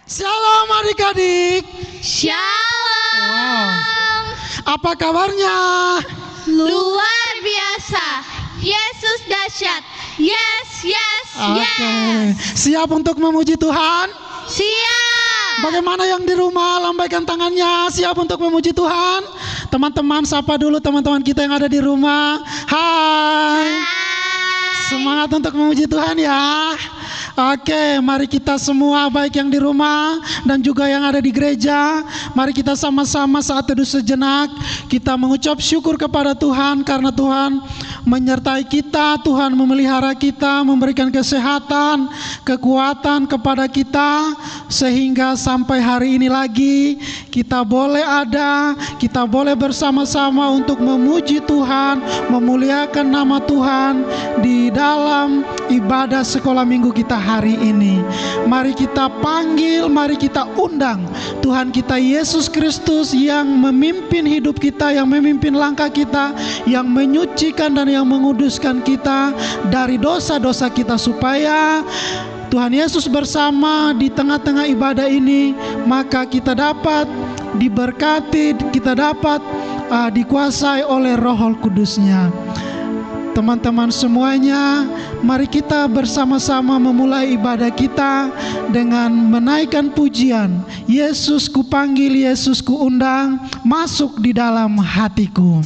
Shalom adik-adik. Shalom. Wow. Apa kabarnya? Luar biasa. Yesus dahsyat. Yes, yes, yes. Siap untuk memuji Tuhan? Siap. Bagaimana yang di rumah? Lambaikan tangannya. Siap untuk memuji Tuhan? Teman-teman, sapa dulu teman-teman kita yang ada di rumah. Hai. Semangat untuk memuji Tuhan ya. Oke, mari kita semua baik yang di rumah dan juga yang ada di gereja, mari kita sama-sama saat teduh sejenak kita mengucap syukur kepada Tuhan karena Tuhan menyertai kita, Tuhan memelihara kita, memberikan kesehatan, kekuatan kepada kita sehingga sampai hari ini lagi kita boleh ada, kita boleh bersama-sama untuk memuji Tuhan, memuliakan nama Tuhan di dalam ibadah sekolah minggu kita hari ini. Mari kita panggil, mari kita undang Tuhan kita Yesus Kristus yang memimpin hidup kita, yang memimpin langkah kita, yang menyucikan dan yang menguduskan kita dari dosa-dosa kita, supaya Tuhan Yesus bersama di tengah-tengah ibadah ini, maka kita dapat diberkati, kita dapat dikuasai oleh Roh Kudus-Nya. Teman-teman semuanya, mari kita bersama-sama memulai ibadah kita dengan menaikkan pujian. Yesus ku panggil, Yesus ku undang, masuk di dalam hatiku.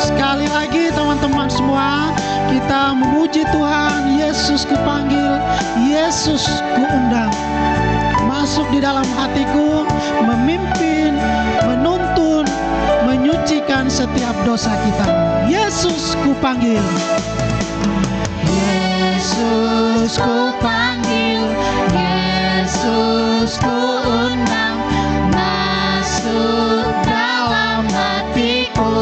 Sekali lagi teman-teman semua, kita memuji Tuhan. Yesus ku panggil, Yesus ku undang, masuk di dalam hatiku, memimpin, menuntun, menyucikan setiap dosa kita. Yesus ku panggil, Yesus ku panggil, Yesus ku undang, masuk dalam hatiku,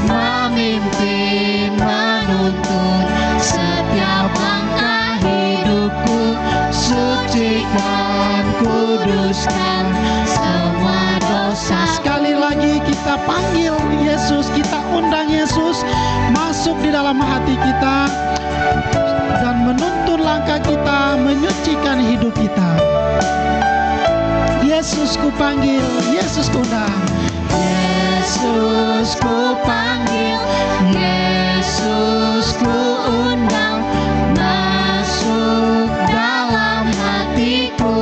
memimpin, menuntun setiap langkah hidupku, sucikan, kuduskan semua dosa. Sekali lagi kita panggil Yesus, kita undang Yesus masuk di dalam hati kita dan menuntun langkah kita, menyucikan hidup kita. Yesus ku panggil, Yesus ku undang, Yesus ku panggil, Yesus ku undang, masuk dalam hatiku,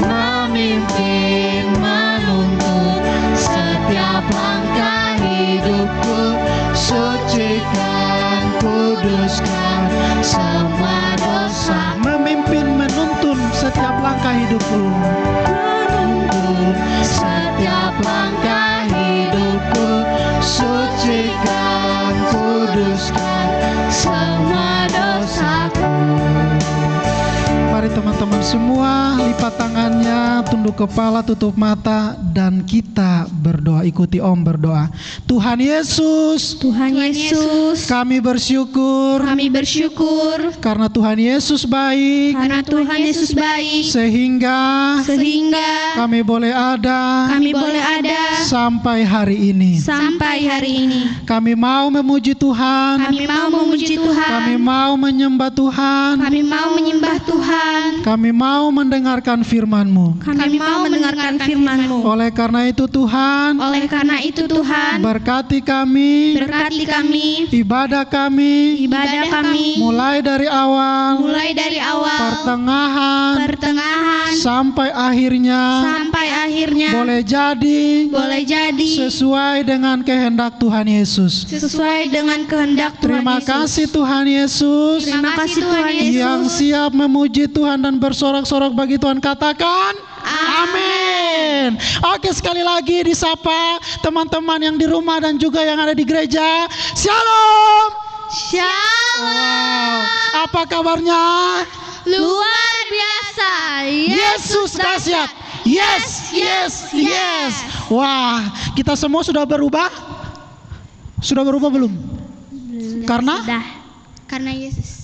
memimpin, menuntun setiap langkah hidupku, sucikan, kuduskan semua dosa. Memimpin, menuntun setiap langkah hidupku, menuntun setiap langkah hidupku, sucikan, kuduskan semua dosaku. Mari teman-teman semua lipat tangannya, tunduk kepala, tutup mata, dan kita berdoa. Ikuti Om berdoa. Tuhan Yesus, Tuhan Yesus, kami bersyukur karena Tuhan Yesus baik, sehingga kami boleh ada sampai hari ini. Kami mau memuji Tuhan, kami mau menyembah Tuhan, kami mau mendengarkan firman-Mu. Oleh karena itu Tuhan, berkati kami, ibadah kami, mulai dari awal, pertengahan, sampai akhirnya, akhirnya boleh jadi sesuai dengan kehendak Tuhan Yesus. sesuai dengan kehendak Tuhan Terima Yesus. kasih Tuhan Yesus Terima kasih Tuhan Yesus. yang siap memuji Tuhan dan bersorak-sorak bagi Tuhan. Katakan amin. Oke, sekali lagi disapa teman-teman yang di rumah dan juga yang ada di gereja. Shalom. Shalom. Apa kabarnya? Luar biasa. Yesus dahsyat. Yes. Wah, kita semua sudah berubah? Sudah berubah belum? Karena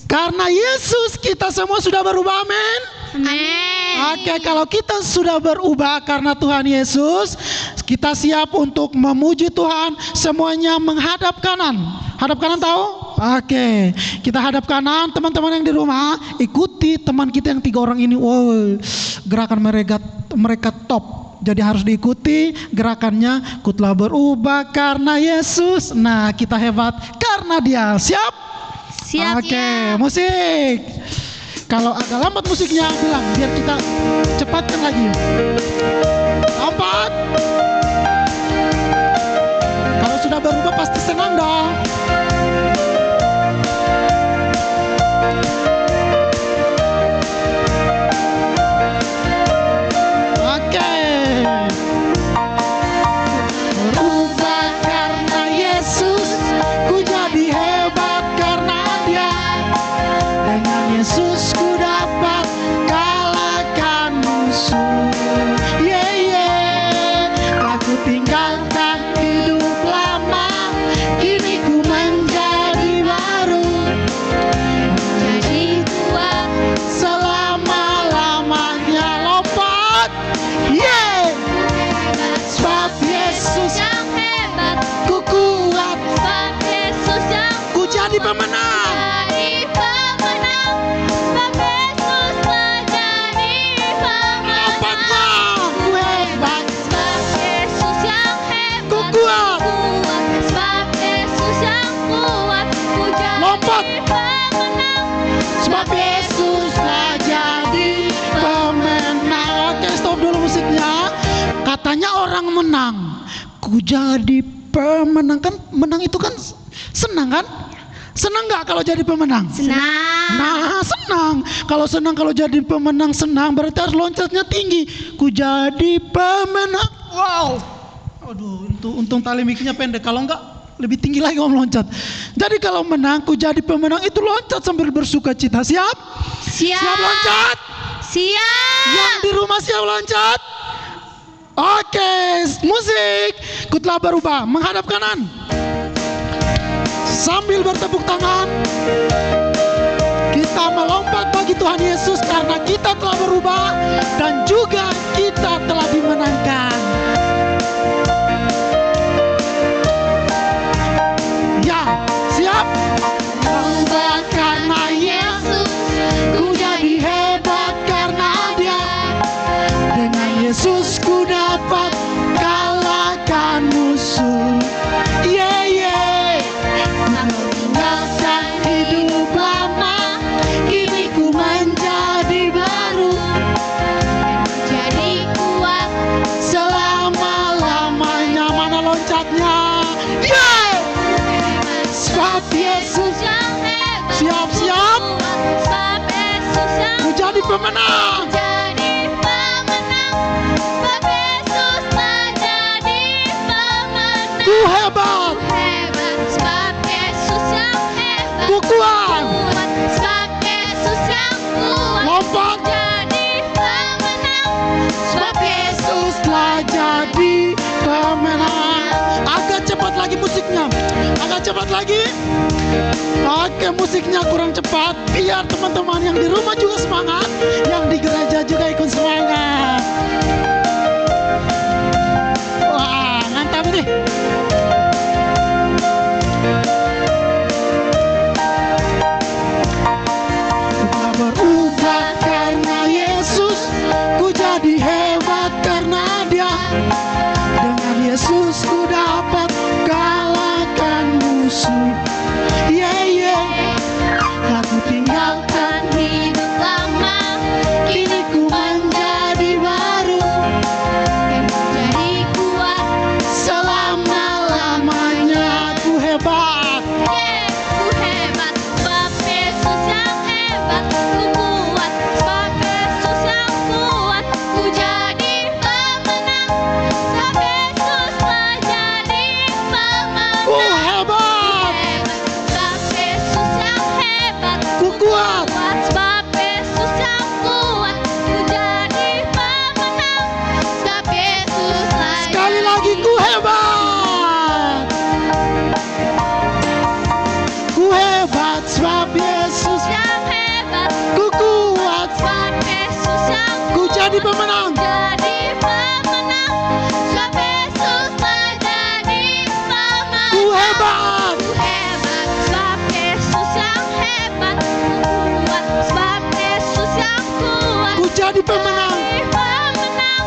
Karena Yesus kita semua sudah berubah, amin. Amin. Oke, kalau kita sudah berubah karena Tuhan Yesus, kita siap untuk memuji Tuhan. Semuanya menghadap kanan. Hadap kanan tahu? Oke, kita hadap kanan. Teman-teman yang di rumah, ikuti teman kita yang 3 orang ini. Wow, gerakan mereka top. Jadi harus diikuti gerakannya. Ku telah berubah karena Yesus. Nah, kita hebat karena Dia. Siap? Siap. Oke, musik. Kalau agak lambat musiknya, bilang biar kita cepatkan lagi. Lompat. Kalau sudah berubah pasti senang dong. Oke. Berubah karena Yesus, ku jadi hebat karena Dia. Dengan Yesus ku dapat kalahkan musuh. Aku tinggalkan hidup lama, kini ku menjadi baru. Jadi kuat Selama-lamanya lompat. Sebab Yesus yang hebat. ku kuat, Sebab Yesus yang ku jadi pemenang. jadi pemenang. Sebab Yesus telah jadi pemenang. Lompatnya ku hebat, Sebab Yesus yang hebat. ku kuat. Sebab Yesus yang kuat. Ku jadi Lompat. pemenang. Sebab Yesus telah jadi pemenang. Oke, stop dulu musiknya. Katanya orang menang, ku jadi pemenang. Kan menang itu kan senang kan? Senang nggak kalau jadi pemenang? Senang. Nah, senang. Kalau senang, kalau jadi pemenang senang, berarti harus loncatnya tinggi. Ku jadi pemenang. Wow. Aduh, untung tali mic-nya pendek. Kalau enggak lebih tinggi lagi om loncat. Jadi kalau menang, ku jadi pemenang itu loncat sambil bersuka cita. Siap? Siap loncat? Siap. Yang di rumah siap loncat? Oke, musik. Ku telah berubah, menghadap kanan. Sambil bertepuk tangan, kita melompat bagi Tuhan Yesus karena kita telah berubah dan juga kita telah dimenangkan. Ya, siap? Berubah karena Yesus, ku jadi hebat karena Dia. Dengan Yesus ku dapat kalahkan musuh. Aku tinggalkan hidup lama, kini ku menjadi baru. Jadi kuat. Selama-lamanya. Mana loncatnya? Sebab Yesus Yang hebat. siap-siap, Sebab Yesus yang ku jadi pemenang. jadi pemenang. Sebab Yesus telah jadi pemenang. Ku hebat, Hebat. Sebab Yesus yang hebat. ku kuat. Kuat. Sebab Yesus yang kuat. Lompat. Jadi pemenang. Sebab Yesus telah jadi pemenang. Agak cepat lagi musiknya. Agak cepat lagi. Oke, musiknya kurang cepat biar teman-teman yang di rumah juga semangat, yang di gereja juga ikut semangat. Wah, mantap ini. Ku telah berubah karena Yesus, ku jadi hebat karena Dia. Dengan Yesus ku dapat kalahkan musuh. Aku tinggalkan Hidup lama, pemenang. Jadi pemenang. Sebab Yesus telah jadi pemenang. Ku hebat. Ku hebat, sebab Yesus yang hebat. Ku kuat, sebab Yesus yang kuat. Ku jadi pemenang. Jadi pemenang.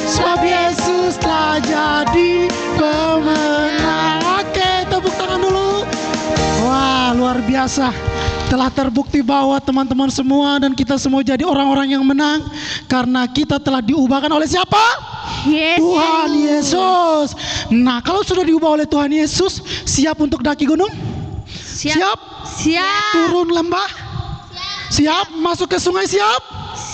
Sebab Yesus telah jadi pemenang. Oke, tepuk tangan dulu. Wah, luar biasa. Telah terbukti bahwa teman-teman semua dan kita semua jadi orang-orang yang menang karena kita telah diubahkan oleh siapa? Yesus. Tuhan Yesus. Nah, kalau sudah diubah oleh Tuhan Yesus, siap untuk daki gunung? Siap? Siap. Turun lembah? Siap? Masuk ke sungai siap?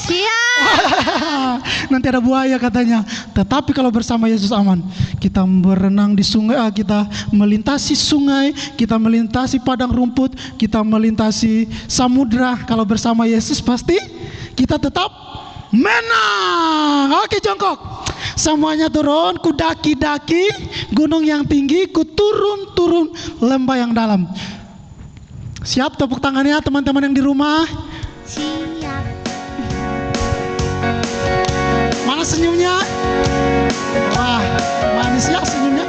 Siap. Nanti ada buaya katanya. Tetapi kalau bersama Yesus aman. Kita berenang di sungai, kita melintasi sungai, kita melintasi padang rumput, kita melintasi samudra. Kalau bersama Yesus pasti kita tetap menang. Oke, jongkok. Semuanya turun, ku daki-daki gunung yang tinggi, ku turun-turun lembah yang dalam. Siap tepuk tangannya teman-teman yang di rumah? Siap. Mana senyumnya? Wah, manis ya senyumnya.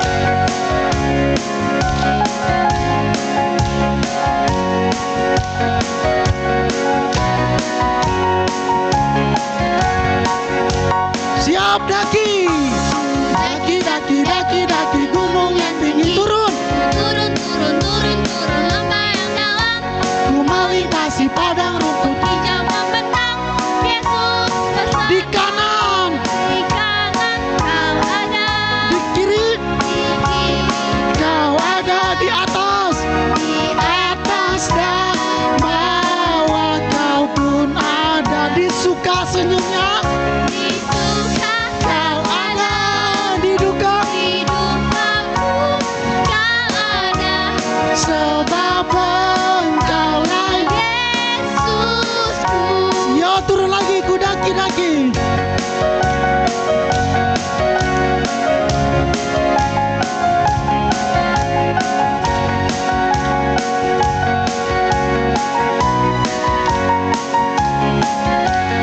Siap daki. Daki gunung yang tinggi turun. Turun lembah yang dalam. Ku melintasi padang rumput Hijau membentang. Yesus bersama. di kanan, Di kanan kau ada. di kiri Di kiri kau ada, di atas dan bawah kau pun ada. Di suka senyumnya di suka kau ada, di duka di dukaku kau ada. sebab engkaulah Yesusku. Yo, turun lagi, ku daki-daki.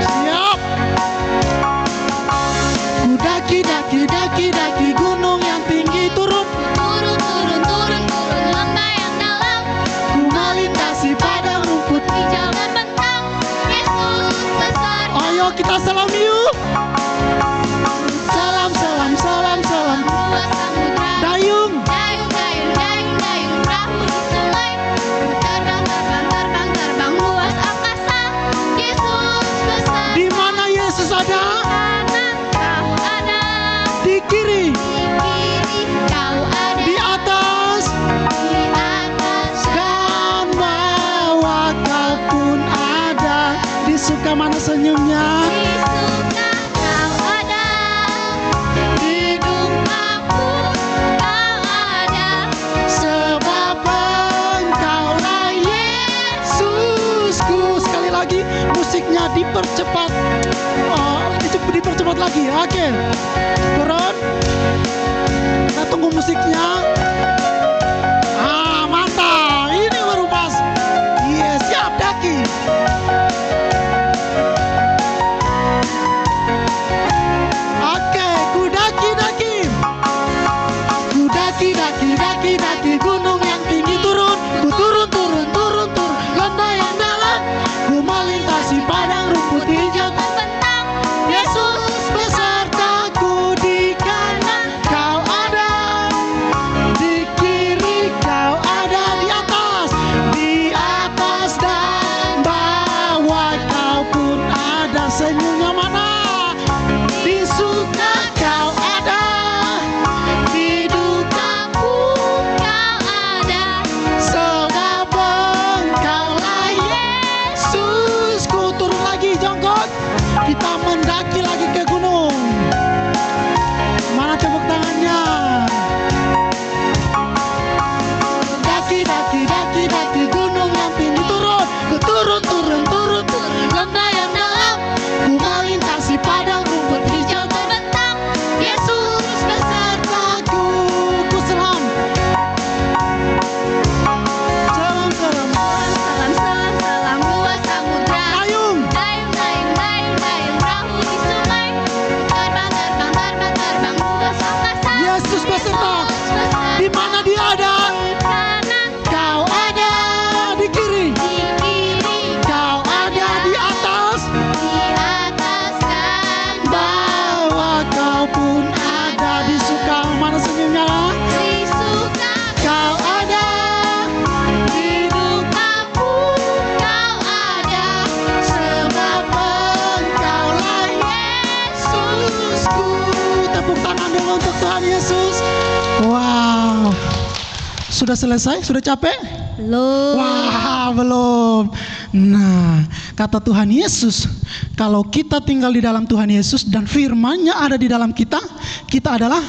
Siap. Ku daki gunung yang tinggi turun. Turun lembah yang dalam. Ku melintasi padang rumput. Hijau membentang. Yesus beserta. Ayo kita salam yuk. Salam. Luas samudra. Dayung. Dayung perahu di sungai. Terbang luas angkasa. Yesus beserta. Di mana Yesus ada? Kanan kau ada. Di kiri, Di kiri kau ada. di atas Di atas dan bawah kau pun ada. Di suka mana senyumnya? di suka kau ada. Di dukaku kau ada. Sebab engkaulah Yesusku. Sekali lagi musiknya dipercepat. Oh, dipercepat lagi. Oke. Turun. Kita tunggu musiknya. Mantap. Ini baru pas. Yes, siap daki. Oke, ku daki-daki. Ku daki gunung yang tinggi turun. Ku turun lembah yang dalam. Ku melintasi padang rumput hijau. Membentang. Yesus besertaku, di kanan kau ada, di Tuhan Yesus. Wow. Sudah selesai? Sudah capek? Belum. Wah, belum. Nah, kata Tuhan Yesus, kalau kita tinggal di dalam Tuhan Yesus dan firman-Nya ada di dalam kita, kita adalah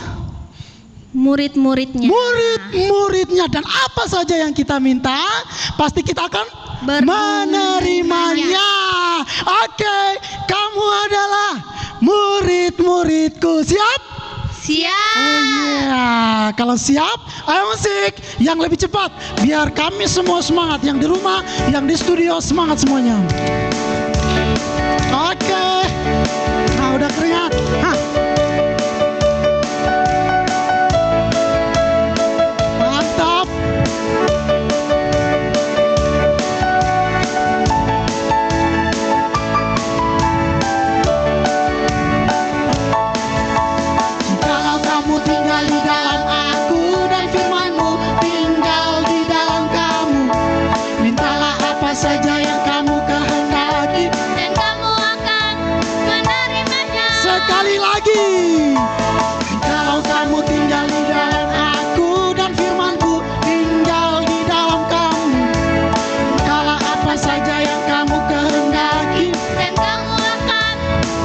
Murid-muridnya. murid-muridnya. Dan apa saja yang kita minta, pasti kita akan menerimanya. Oke, kamu adalah murid-muridku. Siap? Siap. Oh iya, kalau siap, ayo musik yang lebih cepat biar kami semua semangat, yang di rumah, yang di studio semangat semuanya. Oke. Nah, udah keringat. Hah. Mantap. Jikalau kamu tinggal di dalam aku dan firman-Mu tinggal di dalam kamu, mintalah apa saja yang kamu kehendaki. Dan kamu akan menerimanya. Sekali lagi. Jikalau kamu tinggal di dalam aku dan firman-Ku tinggal di dalam kamu, mintalah apa saja yang kamu kehendaki. Dan kamu akan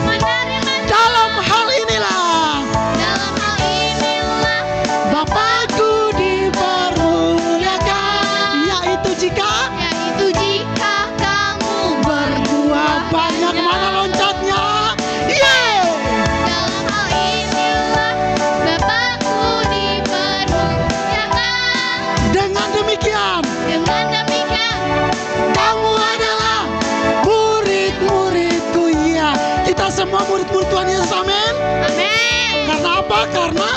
menerimanya. Dalam hal inilah Dalam hal inilah Bapakku dipermuliakan, yaitu jika yaitu jika kamu berbuah banyak. Mana loncatnya? Yeay! Dalam hal inilah Bapakku dipermuliakan. Dengan demikian Dengan demikian kamu adalah murid-muridku. Iya, kita semua murid-murid Tuhan Yesus. Amin. amin. Karena apa? Karena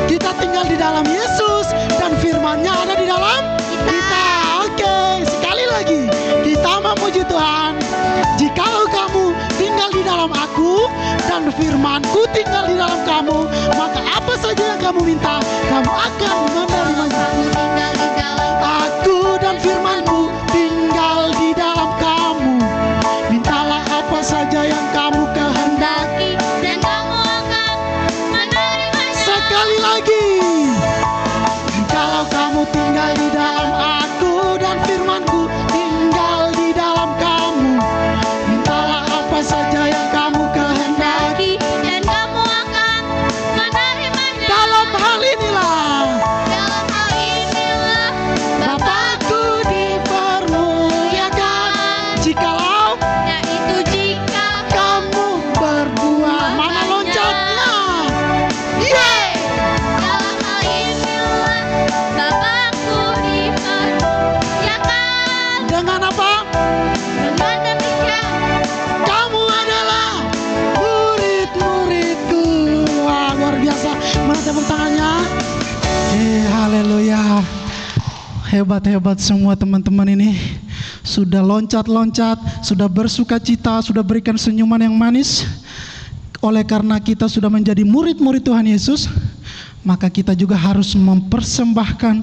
kita tinggal di dalam Yesus dan firman-Nya ada di dalam kita. Oke, sekali lagi kita memuji Tuhan. Jikalau kamu tinggal di dalam aku dan firman-Ku tinggal di dalam kamu, maka apa saja yang kamu minta, kamu akan menerimanya. Kamu tinggal di dalam Aku dan firman-Ku tinggal di dalam kamu, mintalah apa saja yang kamu kehendaki. dan kamu akan menerimanya. Sekali lagi, jikalau kamu tinggal di dalam aku dan firman-Ku tinggal di dalam kamu, mintalah apa saja yang kamu kehendaki. Dan kamu akan menerimanya. Dalam hal inilah Dalam hal inilah Bapakku dipermuliakan, jikalau yaitu jika kamu berbuah. Mana loncatnya? Yeay! dalam hal inilah Bapakku dipermuliakan. Dengan apa? Dengan demikian Kamu adalah murid-muridku. Wah, luar biasa. Mana tepuk tangannya? Haleluya. Hebat-hebat semua teman-teman ini. Sudah loncat-loncat, sudah bersuka cita, sudah berikan senyuman yang manis. Oleh karena kita sudah menjadi murid-murid Tuhan Yesus, maka kita juga harus mempersembahkan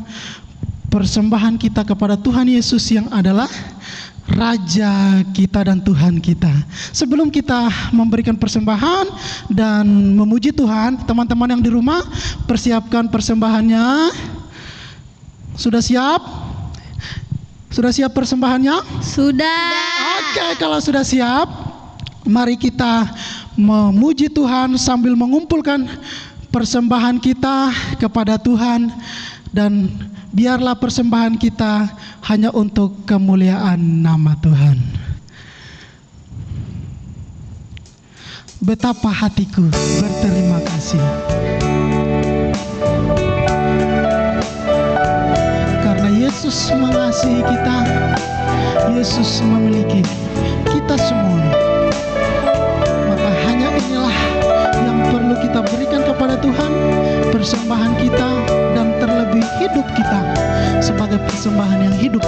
persembahan kita kepada Tuhan Yesus yang adalah Raja kita dan Tuhan kita. Sebelum kita memberikan persembahan dan memuji Tuhan, teman-teman yang di rumah persiapkan persembahannya. Sudah siap? Sudah siap persembahannya? sudah. Oke, kalau sudah siap, mari kita memuji Tuhan sambil mengumpulkan persembahan kita kepada Tuhan, dan biarlah persembahan kita hanya untuk kemuliaan nama Tuhan. Betapa hatiku berterima kasih karena Yesus mengasihi kita. Yesus memiliki kita semua. Maka hanya inilah yang perlu kita berikan kepada Tuhan, persembahan kita, dan terlebih hidup kita sebagai persembahan yang hidup.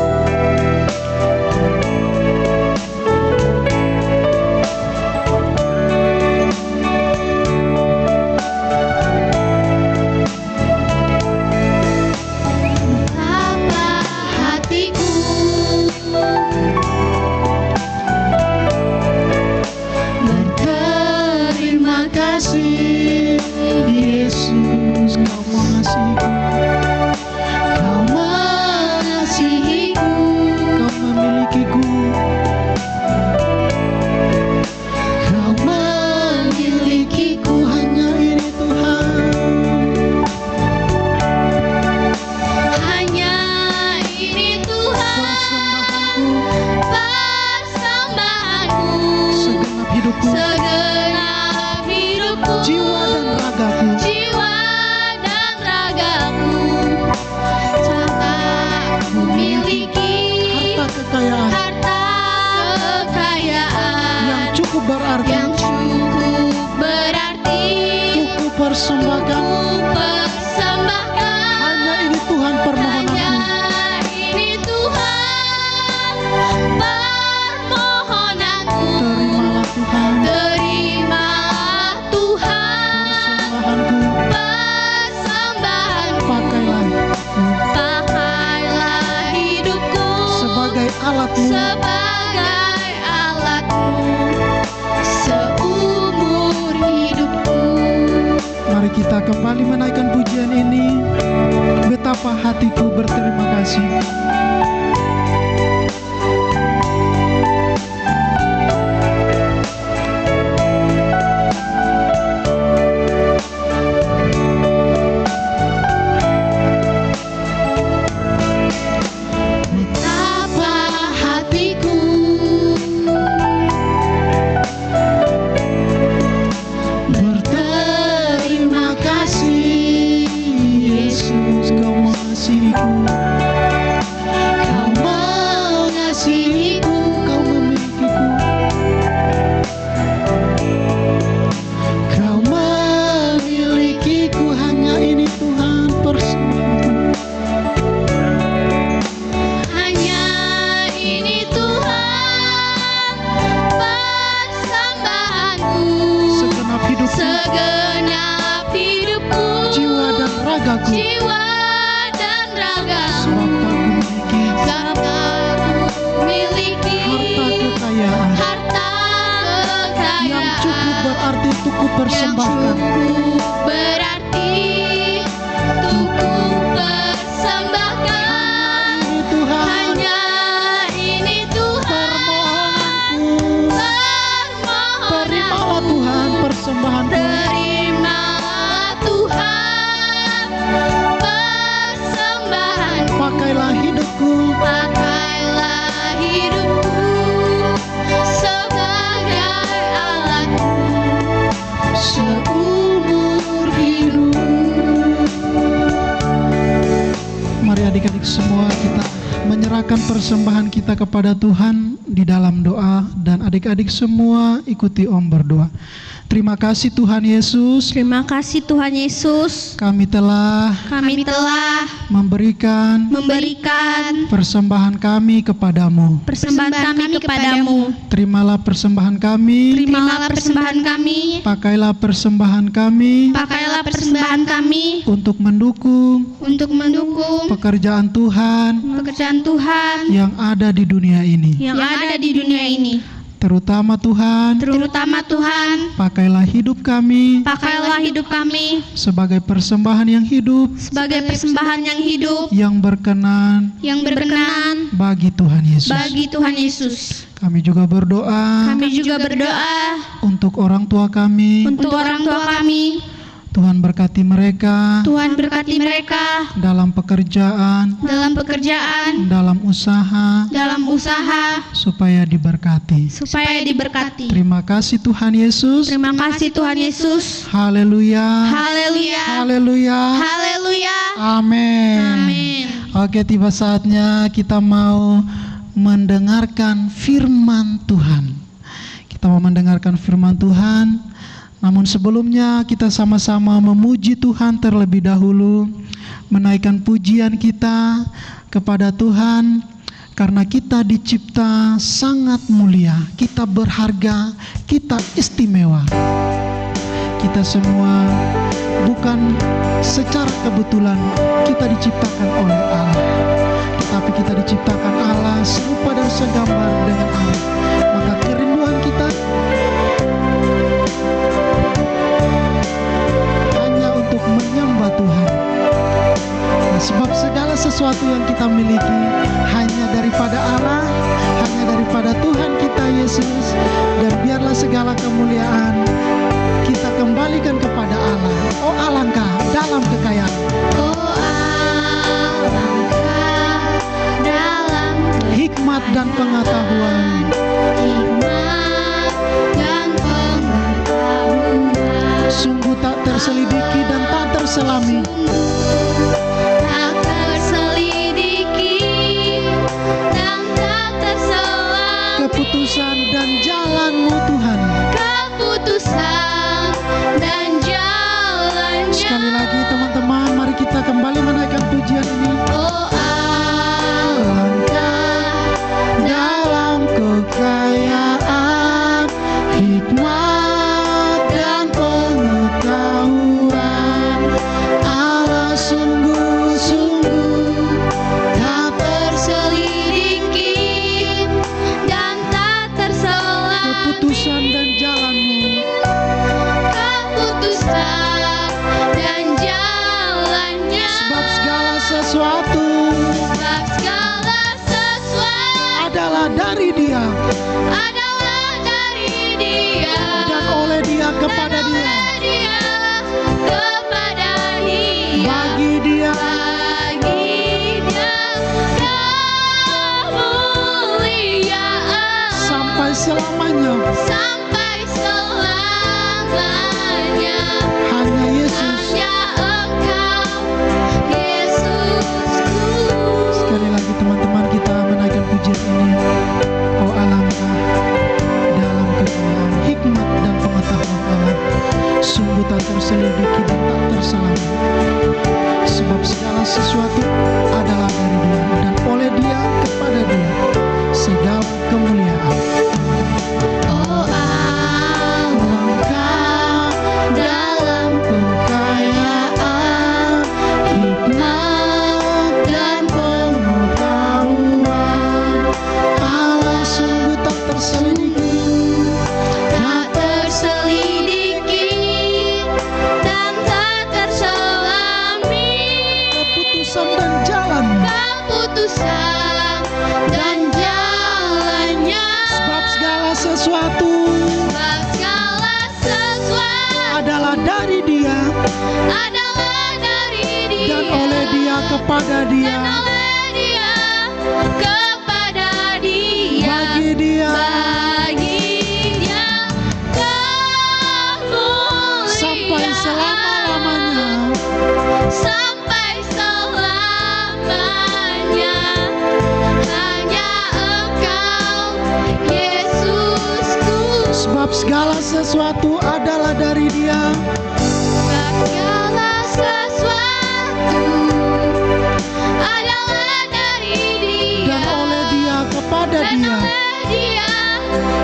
Betapa hatiku berterima kasih Yesus. mengasihiku. Kau mengasihiku, Kau memilikiku. Kau memilikiku. Hanya ini Tuhan. Hanya ini Tuhan, persembahanku, Segenap hidupku, segenap hidupku, jiwa dan ragaku. jiwa dan ragaku, tak ku miliki Harta kekayaan harta kekayaan yang cukup berarti yang cukup berarti ku persembahkan. ku persembahkan. Hanya ini Tuhan permohonanku. Hanya ini Tuhan permohonanku. Terimalah Tuhan Terimalah Tuhan persembahanku. persembahanku. Pakailah Pakailah hidupku sebagai alatmu. sebagai alatmu seumur hidupku. Mari kita kembali menaikkan pujian ini. Betapa hatiku berterima kasih. Betapa hatiku berterima kasih, Yesus, Kau mengasihiku. Kau mengasihiku, Kau memilikiku. Kau memilikiku. Hanya ini Tuhan persembahanku. hanya ini Tuhan persembahanku. Segenap hidupku, Segenap hidupku, jiwa dan ragaku. jiwa dan ragaku, Sebab aku memiliki karena ku miliki harta kekayaan harta yang cukup kekayaan berarti untuk ku yang persembahkan. cukup berarti untuk ku persembahkan. Ini Tuhan Hanya ini Tuhan permohonanku. Terimalah permohonanku. Tuhan persembahanku. Terimalah Tuhan persembahanku. Pakailah hidupku Pakailah hidupku sebagai alatmu seumur hidup. Mari adik-adik semua kita menyerahkan persembahan kita kepada Tuhan di dalam doa, dan adik-adik semua ikuti Om berdoa. Terima kasih Tuhan Yesus, Terima kasih Tuhan Yesus, kami telah kami telah memberikan memberikan persembahan kami kepadamu. persembahan kami kepadamu. Terimalah persembahan kami, Terimalah persembahan kami, pakailah persembahan kami pakailah persembahan kami untuk mendukung untuk mendukung pekerjaan Tuhan pekerjaan Tuhan yang ada di dunia ini. yang ada di dunia ini. Terutama Tuhan, Terutama Tuhan, pakailah hidup kami pakailah hidup kami sebagai persembahan yang hidup, sebagai persembahan yang hidup, yang berkenan yang berkenan bagi Tuhan Yesus. bagi Tuhan Yesus. Kami juga berdoa Kami juga berdoa untuk orang tua kami. untuk orang tua kami. Tuhan berkati mereka Tuhan berkati mereka dalam pekerjaan, dalam pekerjaan, dalam usaha, dalam usaha, supaya diberkati. supaya diberkati. Terima kasih Tuhan Yesus. Terima kasih Tuhan Yesus. Haleluya. Haleluya. Haleluya. Haleluya. Amin. Amin. Oke, tiba saatnya kita mau mendengarkan firman Tuhan. Kita mau mendengarkan firman Tuhan. Namun sebelumnya kita sama-sama memuji Tuhan terlebih dahulu, menaikkan pujian kita kepada Tuhan, karena kita dicipta sangat mulia, kita berharga, kita istimewa. Kita semua bukan secara kebetulan kita diciptakan oleh Allah, tetapi kita diciptakan Allah serupa dan segambar dengan Allah. Maka kerinduan kita hanya untuk menyembah Tuhan, sesuatu yang kita miliki hanya daripada Allah, hanya daripada Tuhan kita Yesus. Dan biarlah segala kemuliaan kita kembalikan kepada Allah. Oh alangkah dalam kekayaan, Oh alangkah dalam hikmat dan pengetahuan, hikmat dan pengetahuan, sungguh tak terselidiki dan tak terselami. tak terselidiki dan tak terselami. Keputusan dan jalan-Mu Tuhan. Keputusan dan jalannya. Sekali lagi teman-teman, mari kita kembali menaikkan pujian ini. Oh Alangkah dalam kekayaan, hikmat dan pengetahuan, Allah sungguh-sungguh tak terselidiki dan tak terselami. keputusan dan jalan-Mu. Keputusan dan jalannya. Sebab segala sesuatu Sebab segala sesuatu adalah dari Dia adalah dari Dia dan oleh Dia kepada dan Dia. oleh Dia kepada Dia. Bagi Dia Bagi Dia kemuliaan sampai selamanya. sampai selamanya. Hanya Yesus. Hanya Engkau, Yesusku. Sekali lagi teman-teman, kita menaikkan pujian ini. Oh alangkah dalam kekayaan, hikmat dan pengetahuan Allah, sungguh tak terselidiki dan tak terselami. Sebab segala sesuatu adalah dari Dia dan oleh Dia kepada Dia segala kemuliaan. Oh Alangkah dalam kekayaan, hikmat dan pengetahuan, Allah sungguh tak terselidiki, tak terselidiki dan tak terselami. keputusan dan jalan. Keputusan dan jalannya. Sebab segala sesuatu Sebab segala sesuatu adalah dari Dia adalah dari Dia dan oleh Dia kepada dan Dia. oleh Dia kepada Dia. Bagi Dia Bagi Dia kemuliaan sampai selama-lamanya. sampai selamanya. Hanya Engkau, Yesusku. Sebab segala sesuatu adalah dari Dia Sebab segala sesuatu adalah dari Dia dan oleh Dia kepada dan Dia. oleh Dia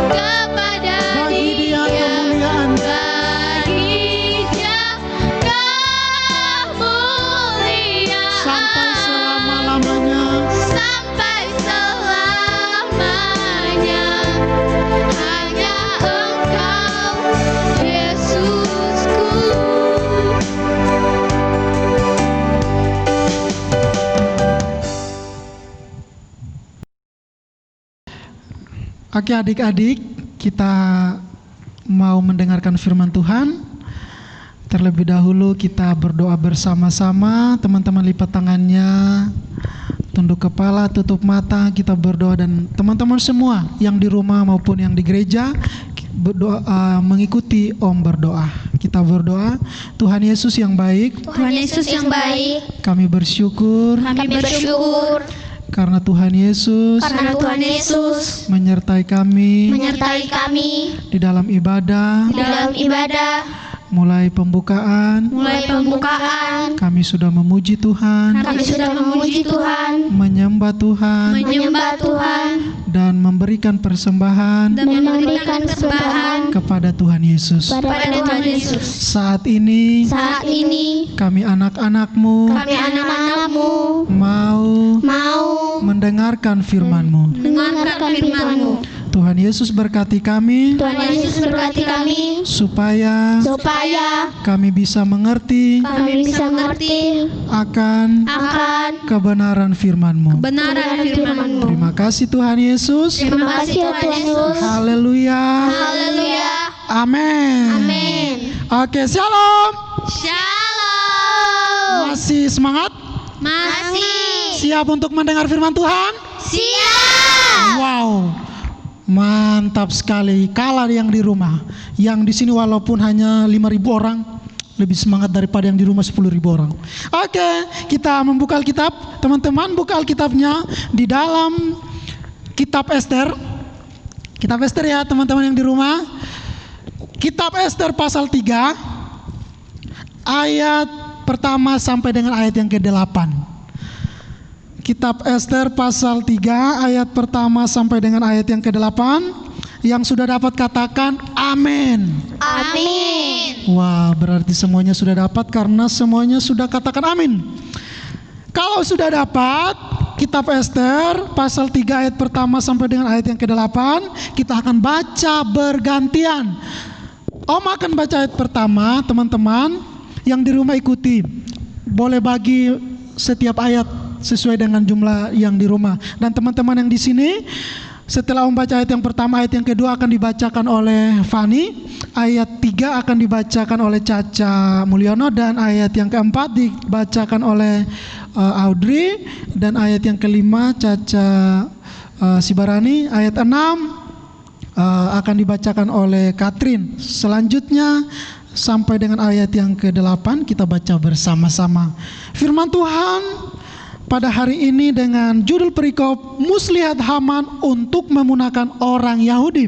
kepada Bagi Dia Dia. kemuliaan Bagi Dia kemuliaan sampai selama-lamanya. sampai selamanya. Hanya Engkau, Yesusku. Oke adik-adik, kita mau mendengarkan firman Tuhan. Terlebih dahulu kita berdoa bersama-sama. Teman-teman lipat tangannya, tunduk kepala, tutup mata, kita berdoa. Dan teman-teman semua yang di rumah maupun yang di gereja berdoa, mengikuti Om berdoa. Kita berdoa. Tuhan Yesus yang baik, Tuhan Yesus yang baik, kami bersyukur kami bersyukur karena Tuhan Yesus karena Tuhan Yesus menyertai kami menyertai kami di dalam ibadah. di dalam ibadah. Mulai pembukaan Mulai pembukaan, kami sudah memuji Tuhan, kami sudah memuji Tuhan, menyembah Tuhan, menyembah Tuhan, dan memberikan persembahan dan memberikan persembahan kepada Tuhan Yesus. kepada Tuhan Yesus. Saat ini Saat ini kami anak-anak-Mu kami anak-anak-Mu mau mau mendengarkan firman-Mu. mendengarkan firman-Mu. Tuhan Yesus berkati kami Tuhan Yesus berkati kami supaya kami bisa mengerti akan kebenaran firman-Mu. Terima kasih Tuhan Yesus. Terima kasih Tuhan Yesus. Haleluya. Amin. Oke, shalom. Masih semangat? Masih. Siap untuk mendengar firman Tuhan? Siap. Wow, mantap sekali. Kalah yang di rumah. Yang di sini walaupun hanya 5.000 orang, lebih semangat daripada yang di rumah 10.000 orang. Oke, kita membuka Alkitab. Teman-teman buka Alkitabnya di dalam Kitab Ester. Kitab Ester ya teman-teman yang di rumah. Kitab Ester pasal 3 ayat pertama sampai dengan ayat yang ke-8. Kitab Ester pasal 3 ayat pertama sampai dengan ayat yang ke-8. Yang sudah dapat katakan amin. Amin. Wah, berarti semuanya sudah dapat karena semuanya sudah katakan amin. Kalau sudah dapat Kitab Ester pasal 3 ayat pertama sampai dengan ayat yang ke-8, kita akan baca bergantian. Om akan baca ayat pertama, teman-teman yang di rumah ikuti. Boleh bagi setiap ayat sesuai dengan jumlah yang di rumah. Dan teman-teman yang di sini, setelah Om baca ayat yang pertama, ayat yang kedua akan dibacakan oleh Fani, ayat 3 akan dibacakan oleh Caca Mulyono, dan ayat yang keempat dibacakan oleh Audrey, dan ayat yang kelima Caca Sibarani, ayat 6 akan dibacakan oleh Katrin. Selanjutnya sampai dengan ayat yang ke-8 kita baca bersama-sama firman Tuhan pada hari ini dengan judul perikop muslihat Haman untuk memunahkan orang Yahudi.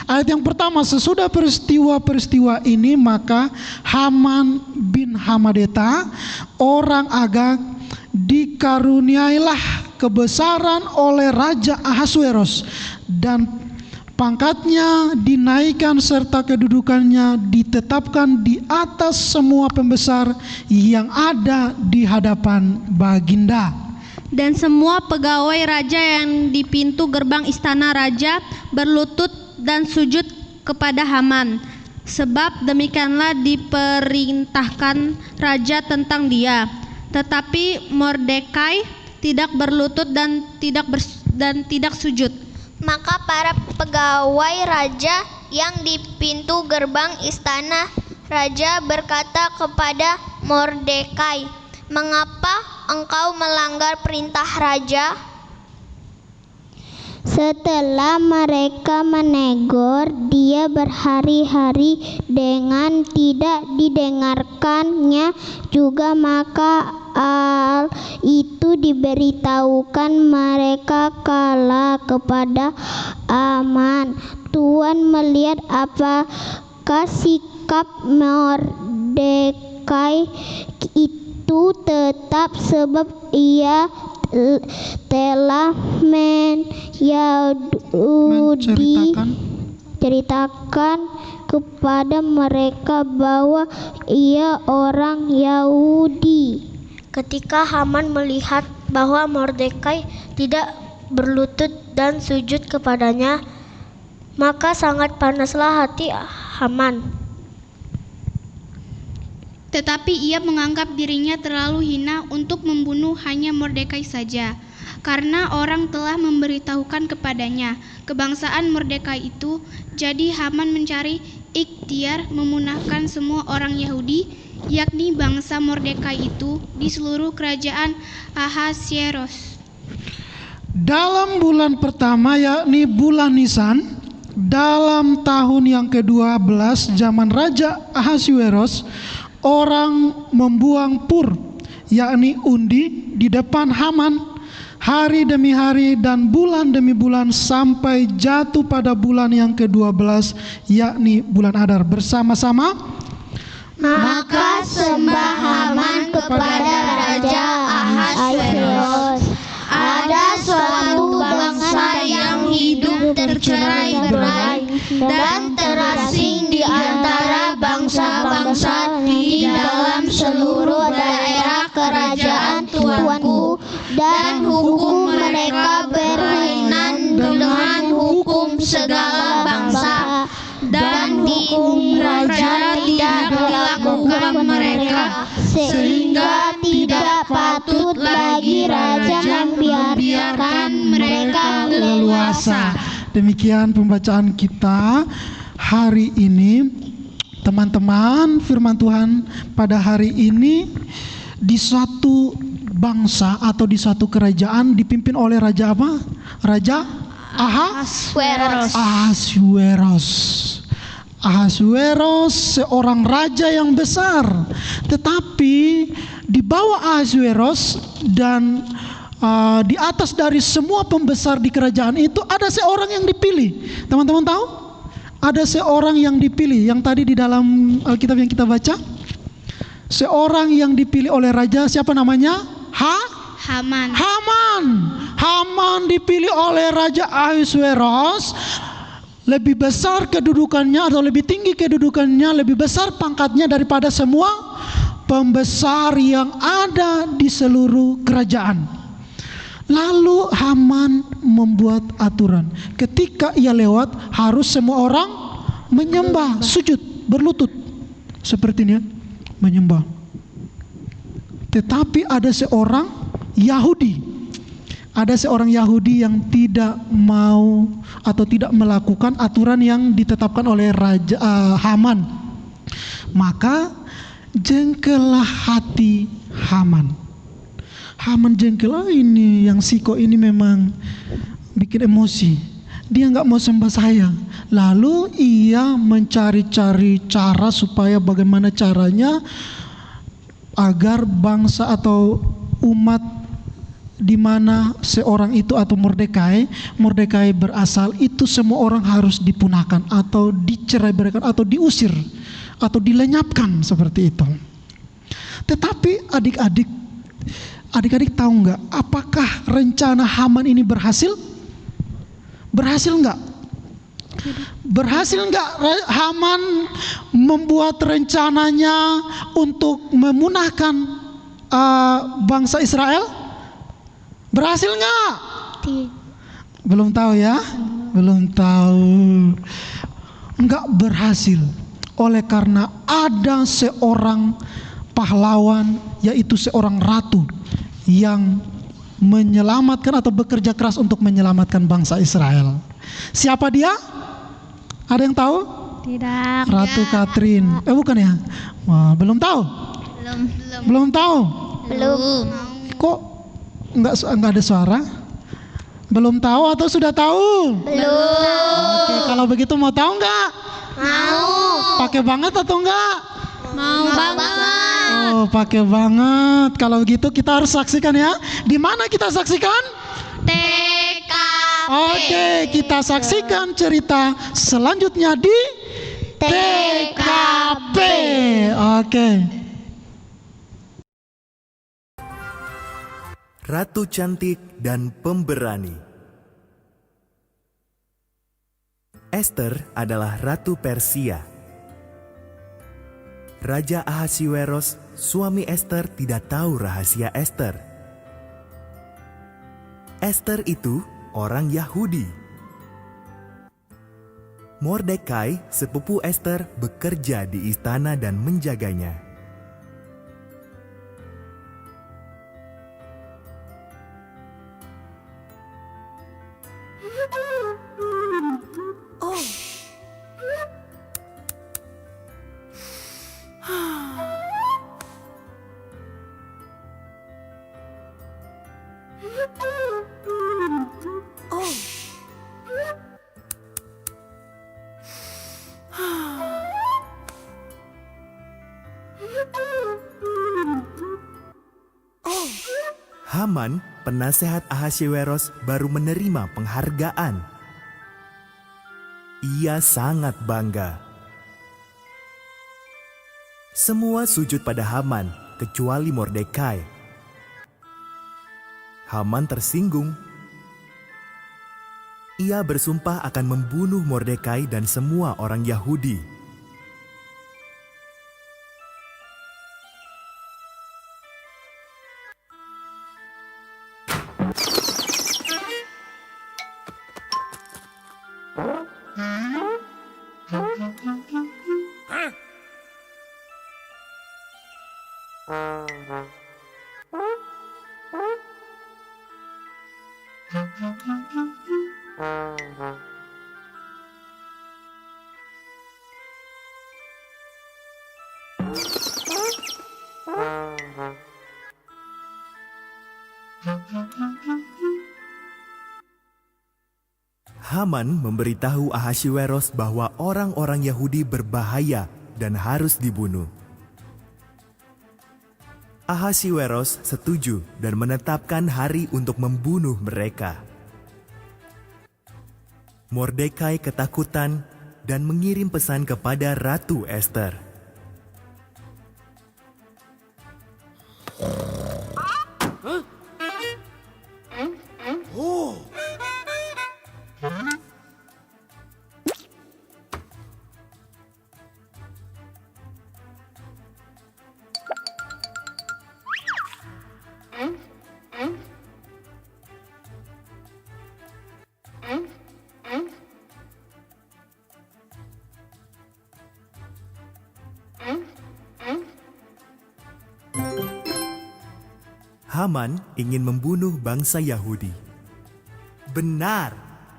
Ayat yang pertama, sesudah peristiwa-peristiwa ini maka Haman bin Hamedata orang Agag dikaruniailah kebesaran oleh Raja Ahasuerus, dan pangkatnya dinaikkan serta kedudukannya ditetapkan di atas semua pembesar yang ada di hadapan Baginda. Dan semua pegawai raja yang di pintu gerbang istana raja berlutut dan sujud kepada Haman, sebab demikianlah diperintahkan raja tentang dia. Tetapi Mordekai tidak berlutut dan tidak sujud. Maka para pegawai raja yang di pintu gerbang istana raja berkata kepada Mordekai, "Mengapa engkau melanggar perintah raja?" Setelah mereka menegur dia berhari-hari dengan tidak didengarkannya juga, maka hal itu diberitahukan mereka kala kepada Haman. Tuhan melihat apakah sikap Mordekai itu tetap, sebab ia telah menceritakan kepada mereka bahwa ia orang Yahudi. Ketika Haman melihat bahwa Mordekai tidak berlutut dan sujud kepadanya, maka sangat panaslah hati Haman. Tetapi ia menganggap dirinya terlalu hina untuk membunuh hanya Mordekai saja, karena orang telah memberitahukan kepadanya kebangsaan Mordekai itu. Jadi Haman mencari ikhtiar memunahkan semua orang Yahudi, yakni bangsa Mordekai itu, di seluruh kerajaan Ahasuerus. Dalam bulan pertama, yakni bulan Nisan, dalam tahun yang ke-12 zaman Raja Ahasuerus, orang membuang pur, yakni undi, di depan Haman hari demi hari dan bulan demi bulan sampai jatuh pada bulan yang ke-12, yakni bulan Adar. Bersama-sama, maka sembah Haman kepada Raja Ahasuerus. Ada suatu bangsa yang hidup tercerai-berai dan terasing di antara bangsa-bangsa di dalam seluruh daerah kerajaan Tuanku, dan hukum mereka berlainan dengan hukum segala hukum raja tidak dilakukan mereka, sehingga tidak patut bagi raja membiarkan mereka leluasa. Demikian pembacaan kita hari ini. Teman-teman, firman Tuhan pada hari ini di suatu bangsa atau di suatu kerajaan dipimpin oleh raja apa? Raja Ahasuerus. Ahasuerus seorang raja yang besar, tetapi di bawah Ahasuerus dan di atas dari semua pembesar di kerajaan itu ada seorang yang dipilih. Teman-teman tahu? Ada seorang yang dipilih yang tadi di dalam Alkitab yang kita baca. Seorang yang dipilih oleh raja, siapa namanya? Haman. Haman dipilih oleh Raja Ahasuerus. Lebih besar kedudukannya atau lebih tinggi kedudukannya, lebih besar pangkatnya daripada semua pembesar yang ada di seluruh kerajaan. Lalu Haman membuat aturan. Ketika ia lewat, harus semua orang menyembah, sujud, berlutut. Seperti ini ya, menyembah. Tetapi ada seorang Yahudi yang tidak mau atau tidak melakukan aturan yang ditetapkan oleh Raja Haman. Maka jengkellah hati Haman. Haman jengkel, ini yang siko ini memang bikin emosi. Dia nggak mau sembah saya. Lalu ia mencari-cari cara supaya bagaimana caranya agar bangsa atau umat di mana seorang itu atau Mordekai berasal itu semua orang harus dipunahkan atau diceraiberkan atau diusir atau dilenyapkan seperti itu. Tetapi adik-adik tahu nggak apakah rencana Haman ini berhasil? Berhasil nggak? Berhasil nggak Haman membuat rencananya untuk memunahkan bangsa Israel? Berhasil nggak? Belum tahu ya? Belum tahu. Nggak berhasil. Oleh karena ada seorang pahlawan, yaitu seorang ratu yang menyelamatkan atau bekerja keras untuk menyelamatkan bangsa Israel. Siapa dia? Ada yang tahu? Tidak. Ratu Katrin. Bukan ya? Wah, belum tahu? Belum tahu? Belum. Kok nggak ada suara? Belum tahu atau sudah tahu? Belum. Oke, kalau begitu mau tahu nggak? Mau. Pakai banget atau enggak? Mau banget. Oh, pakai banget. Kalau begitu kita harus saksikan ya. Di mana kita saksikan? TKP. Oke, kita saksikan cerita selanjutnya di TKP. Oke. Ratu cantik dan pemberani. Ester adalah ratu Persia. Raja Ahasuerus, suami Ester, tidak tahu rahasia Ester. Ester itu orang Yahudi. Mordekai, sepupu Ester, bekerja di istana dan menjaganya. Haman, penasehat Ahasuerus, baru menerima penghargaan. Ia sangat bangga. Semua sujud pada Haman, kecuali Mordekai. Haman tersinggung. Ia bersumpah akan membunuh Mordekai dan semua orang Yahudi. Haman memberitahu Ahasveros bahwa orang-orang Yahudi berbahaya dan harus dibunuh. Ahasveros setuju dan menetapkan hari untuk membunuh mereka. Mordekai ketakutan dan mengirim pesan kepada Ratu Ester. Haman ingin membunuh bangsa Yahudi. Benar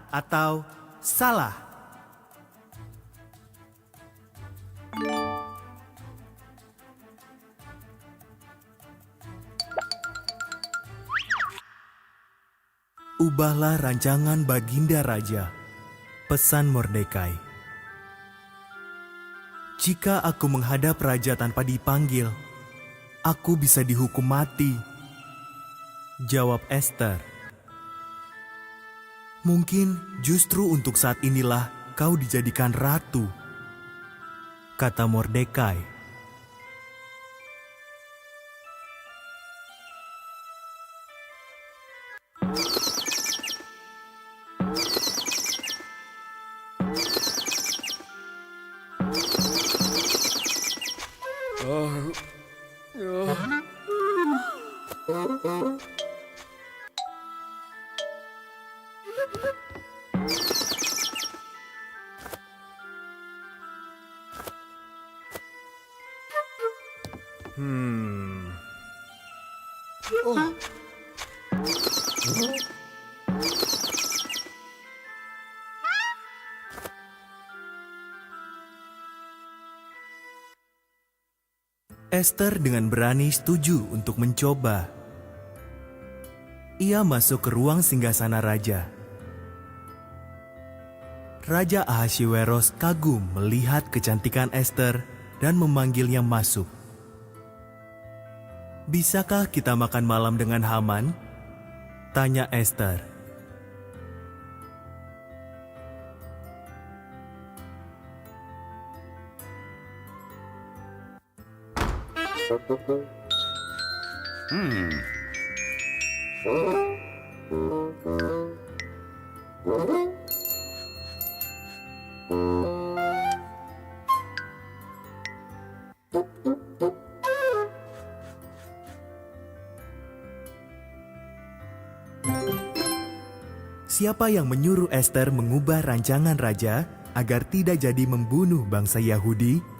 atau salah? Ubahlah rancangan Baginda Raja, pesan Mordekai. Jika aku menghadap raja tanpa dipanggil, aku bisa dihukum mati. Jawab Ester. Mungkin justru untuk saat inilah kau dijadikan ratu, kata Mordekai. Ester dengan berani setuju untuk mencoba. Ia masuk ke ruang singgasana raja. Raja Ahasveros kagum melihat kecantikan Ester dan memanggilnya masuk. Bisakah kita makan malam dengan Haman? Tanya Ester. Siapa yang menyuruh Ester mengubah rancangan raja agar tidak jadi membunuh bangsa Yahudi?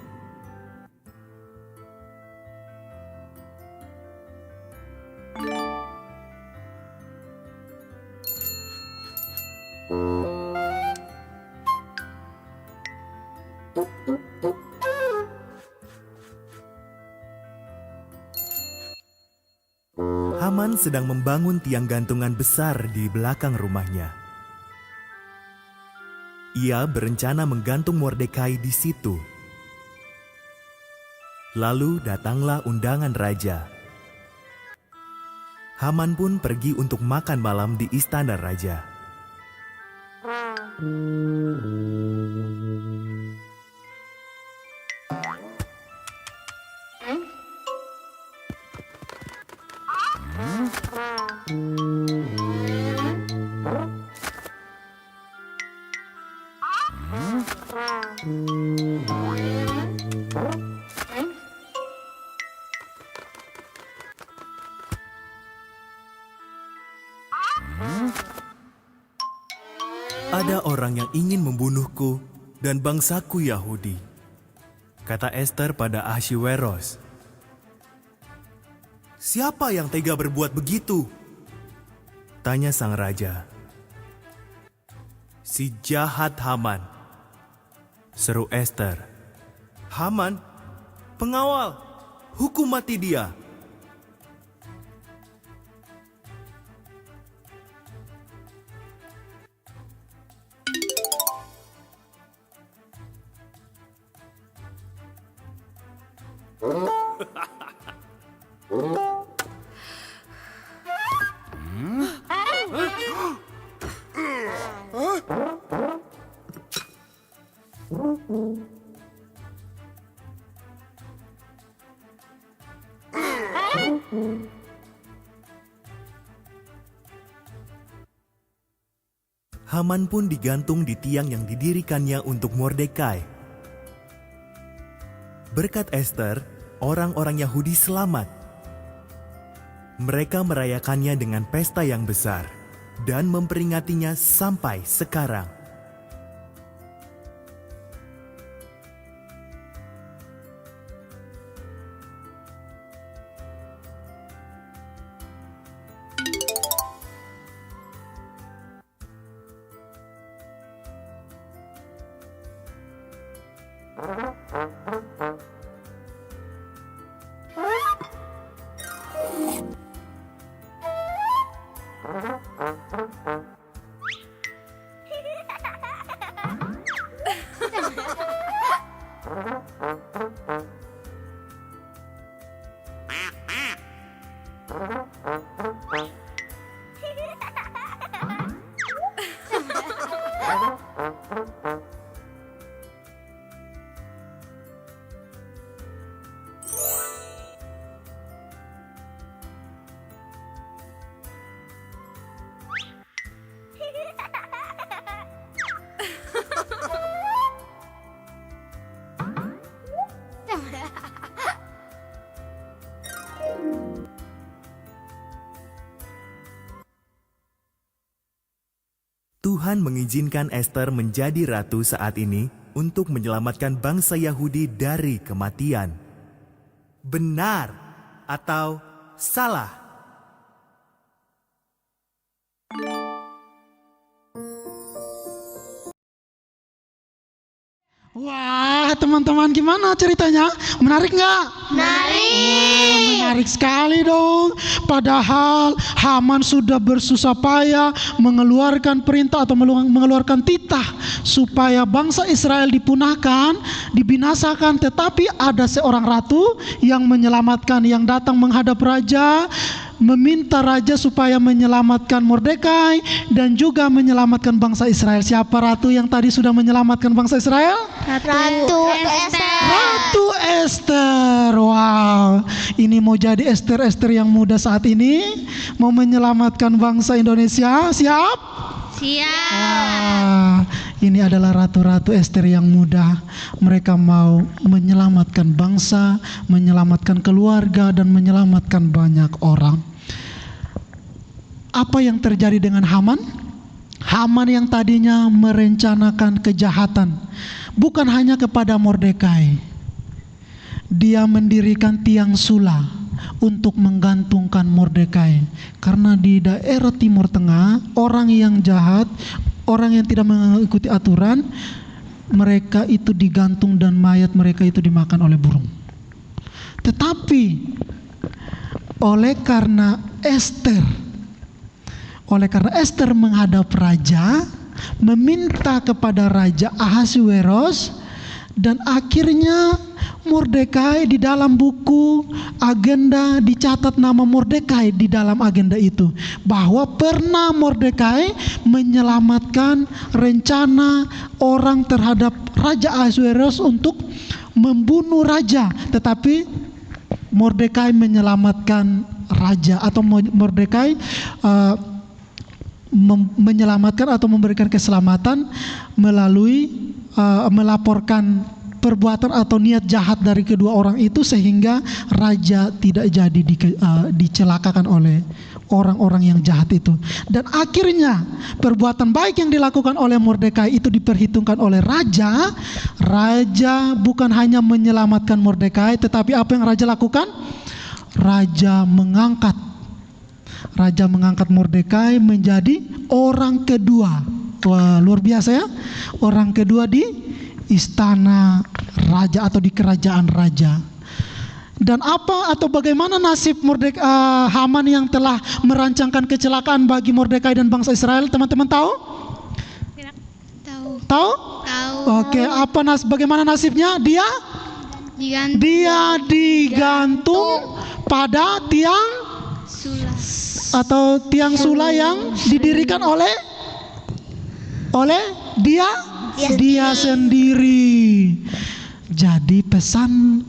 Haman sedang membangun tiang gantungan besar di belakang rumahnya. Ia berencana menggantung Mordekai di situ. Lalu datanglah undangan raja. Haman pun pergi untuk makan malam di istana raja. Ada orang yang ingin membunuhku dan bangsaku Yahudi, kata Ester pada Ahasveros. Siapa yang tega berbuat begitu? Tanya sang raja. Si jahat Haman, seru Ester. Haman, pengawal, hukum mati dia. Haman pun digantung di tiang yang didirikannya untuk Mordekai. Berkat Ester, orang-orang Yahudi selamat. Mereka merayakannya dengan pesta yang besar dan memperingatinya sampai sekarang. Tuhan mengizinkan Ester menjadi ratu saat ini untuk menyelamatkan bangsa Yahudi dari kematian. Benar atau salah? Wah, teman-teman, gimana ceritanya? Menarik nggak? Menarik sekali dong. Padahal Haman sudah bersusah payah mengeluarkan perintah atau mengeluarkan titah supaya bangsa Israel dipunahkan, dibinasakan. Tetapi ada seorang ratu yang menyelamatkan, yang datang menghadap raja, meminta raja supaya menyelamatkan Mordekai dan juga menyelamatkan bangsa Israel. Siapa ratu yang tadi sudah menyelamatkan bangsa Israel? Ratu Ester. Ratu Ester. Wow, ini mau jadi Ester yang muda saat ini, mau menyelamatkan bangsa Indonesia. Siap? Siap. Wah, ini adalah ratu-ratu Ester yang muda. Mereka mau menyelamatkan bangsa, menyelamatkan keluarga, dan menyelamatkan banyak orang. Apa yang terjadi dengan Haman? Haman yang tadinya merencanakan kejahatan bukan hanya kepada Mordekai. Dia mendirikan tiang sula untuk menggantungkan Mordekai, karena di daerah Timur Tengah orang yang jahat, orang yang tidak mengikuti aturan, mereka itu digantung dan mayat mereka itu dimakan oleh burung. Tetapi oleh karena Ester menghadap raja, meminta kepada Raja Ahasiweros, dan akhirnya Mordekai di dalam buku agenda dicatat nama Mordekai di dalam agenda itu, bahwa pernah Mordekai menyelamatkan rencana orang terhadap Raja Ahasiweros untuk membunuh raja, tetapi Mordekai menyelamatkan raja, atau Mordekai menyelamatkan atau memberikan keselamatan melalui melaporkan perbuatan atau niat jahat dari kedua orang itu, sehingga raja tidak jadi dicelakakan oleh orang-orang yang jahat itu. Dan akhirnya perbuatan baik yang dilakukan oleh Mordekai itu diperhitungkan oleh raja. Raja bukan hanya menyelamatkan Mordekai, tetapi apa yang raja lakukan? raja mengangkat Mordekai menjadi orang kedua. Wah, luar biasa ya. Orang kedua di istana raja atau di kerajaan raja. Dan apa atau bagaimana nasib Haman yang telah merancangkan kecelakaan bagi Mordekai dan bangsa Israel? Teman-teman tahu? Tahu. Tahu? Tahu. Oke, bagaimana nasibnya? Dia digantung pada tiang atau tiang sula yang didirikan oleh dia sendiri. Jadi pesan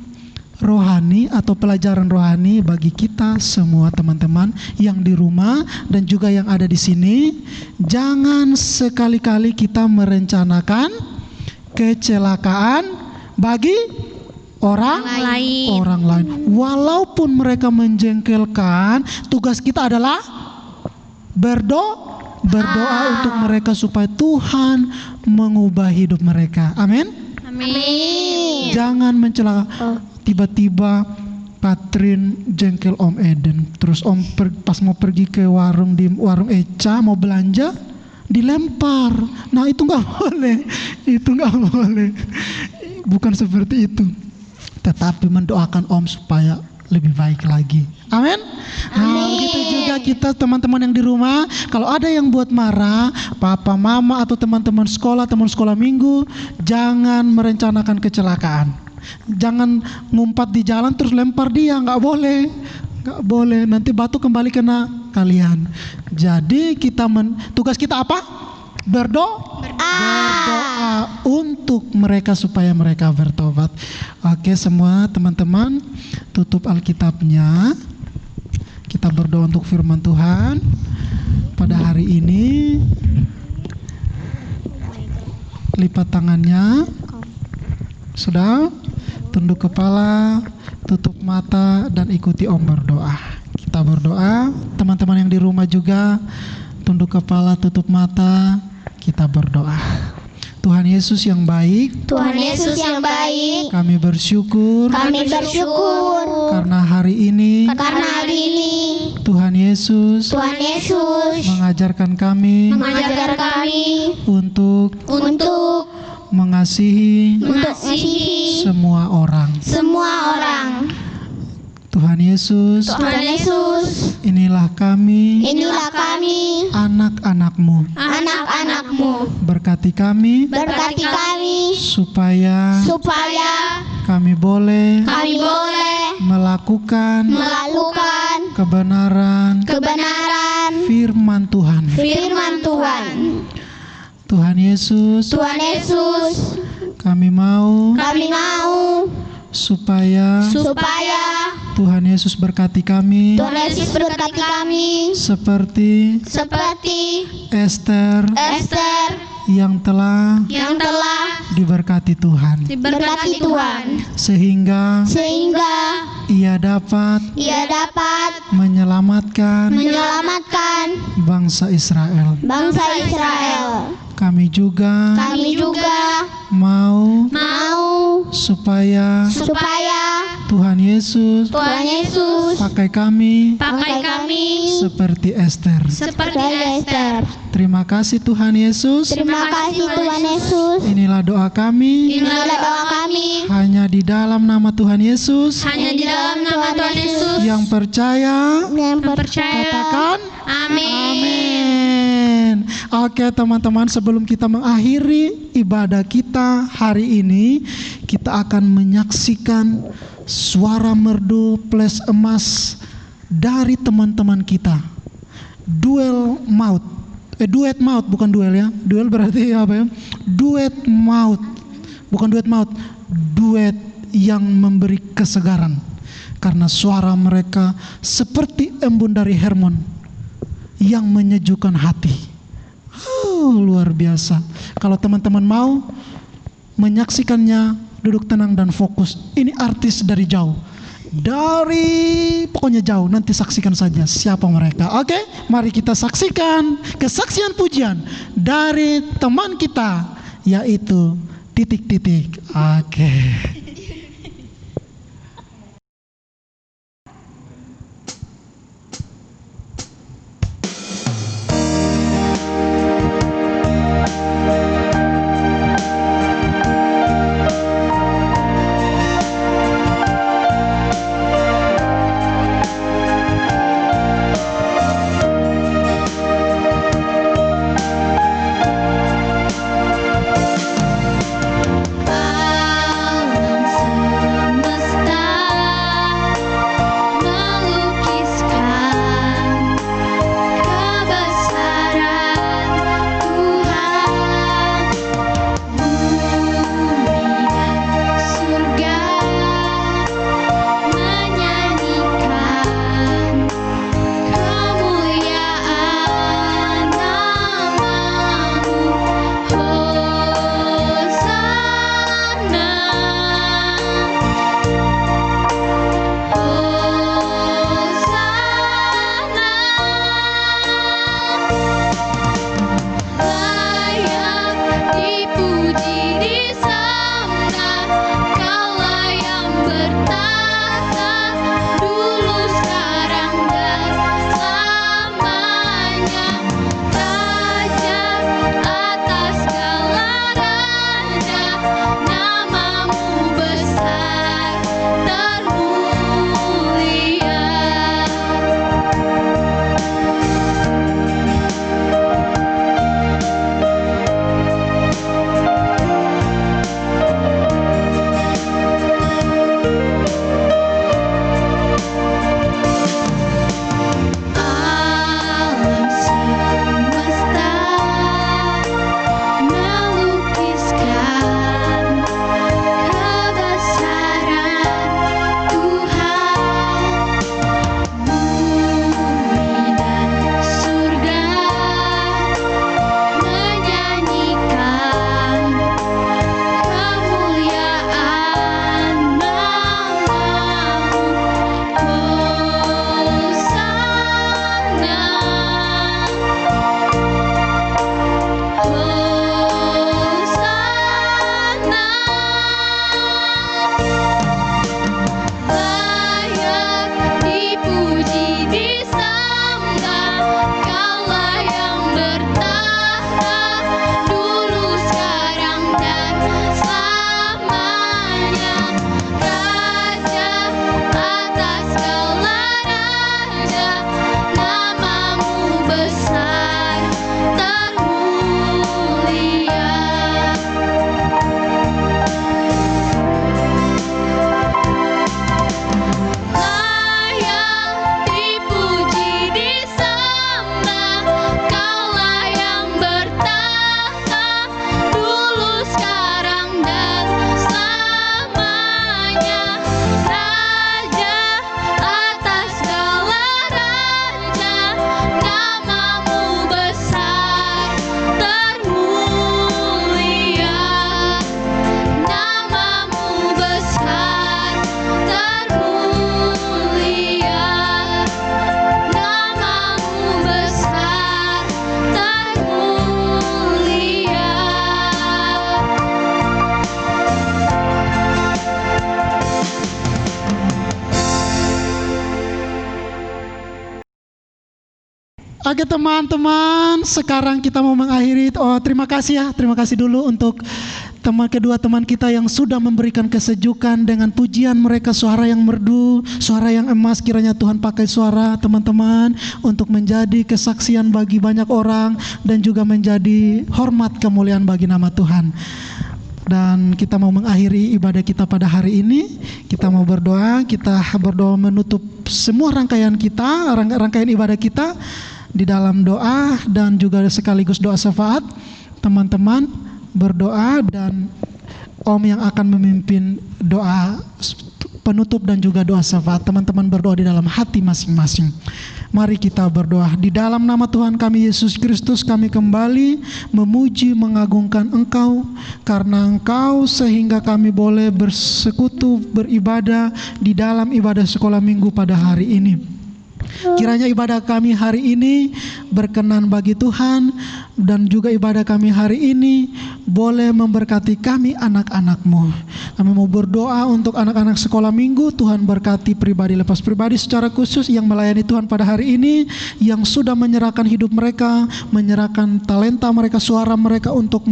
rohani atau pelajaran rohani bagi kita semua teman-teman yang di rumah dan juga yang ada di sini, jangan sekali-kali kita merencanakan kecelakaan bagi orang lain. Walaupun mereka menjengkelkan, tugas kita adalah berdoa untuk mereka supaya Tuhan mengubah hidup mereka. Amin. Jangan mencela. Tiba-tiba Katrin jengkel Om Eden, terus Om pas mau pergi ke warung Eca mau belanja dilempar. Nah itu nggak boleh. Bukan seperti itu. Tetapi mendoakan Om supaya lebih baik lagi. Amin. Nah, begitu juga kita teman-teman yang di rumah, kalau ada yang buat marah, papa, mama atau teman sekolah minggu, jangan merencanakan kecelakaan. Jangan ngumpat di jalan terus lempar dia, nggak boleh. Nanti batu kembali kena kalian. Jadi tugas kita apa? Berdoa untuk mereka supaya mereka bertobat. Oke, semua teman-teman tutup Alkitabnya. Kita berdoa untuk firman Tuhan pada hari ini. Lipat tangannya. Sudah? Tunduk kepala, tutup mata, dan ikuti Om berdoa. Kita berdoa. Teman-teman yang di rumah juga tunduk kepala, tutup mata. Kita berdoa. Tuhan Yesus yang baik, kami bersyukur karena hari ini Tuhan Yesus mengajarkan kami untuk mengasihi semua orang. Tuhan Yesus, inilah kami, anak-anak-Mu. Berkati kami, supaya kami boleh melakukan kebenaran firman Tuhan. Tuhan Yesus, kami mau supaya Tuhan Yesus berkati kami seperti Esther yang telah diberkati Tuhan, sehingga ia dapat menyelamatkan bangsa Israel. Kami juga mau supaya Tuhan Yesus pakai kami seperti Esther. Terima kasih Tuhan Yesus. Inilah doa kami. Hanya di dalam nama Tuhan Yesus. Yang percaya. Katakan amin. Oke teman-teman, sebelum kita mengakhiri ibadah kita hari ini, kita akan menyaksikan suara merdu ples emas dari teman-teman kita. Duet maut, bukan duel ya. Duel berarti apa ya? Duet maut, bukan duet maut. Duet yang memberi kesegaran, karena suara mereka seperti embun dari Hermon yang menyejukkan hati. Luar biasa. Kalau teman-teman mau menyaksikannya, duduk tenang dan fokus. Ini artis dari jauh, pokoknya jauh. Nanti saksikan saja siapa mereka. Oke, mari kita saksikan kesaksian pujian dari teman kita, yaitu titik-titik. Oke. Oke teman-teman, sekarang kita mau mengakhiri. Terima kasih dulu untuk kedua teman kita yang sudah memberikan kesejukan dengan pujian mereka, suara yang merdu, suara yang emas. Kiranya Tuhan pakai suara teman-teman untuk menjadi kesaksian bagi banyak orang dan juga menjadi hormat kemuliaan bagi nama Tuhan. Dan kita mau mengakhiri ibadah kita pada hari ini. Kita mau berdoa, menutup semua rangkaian ibadah kita di dalam doa dan juga sekaligus doa syafaat. Teman-teman berdoa dan Om yang akan memimpin doa penutup dan juga doa syafaat. Teman-teman berdoa di dalam hati masing-masing. Mari kita berdoa. Di dalam nama Tuhan kami Yesus Kristus, kami kembali memuji, mengagungkan Engkau, karena Engkau sehingga kami boleh bersekutu, beribadah di dalam ibadah sekolah minggu pada hari ini. Kiranya ibadah kami hari ini berkenan bagi Tuhan, dan juga ibadah kami hari ini boleh memberkati kami anak-anak-Mu. Kami mau berdoa untuk anak-anak sekolah minggu. Tuhan berkati pribadi lepas pribadi secara khusus yang melayani Tuhan pada hari ini, yang sudah menyerahkan hidup mereka, menyerahkan talenta mereka, suara mereka untuk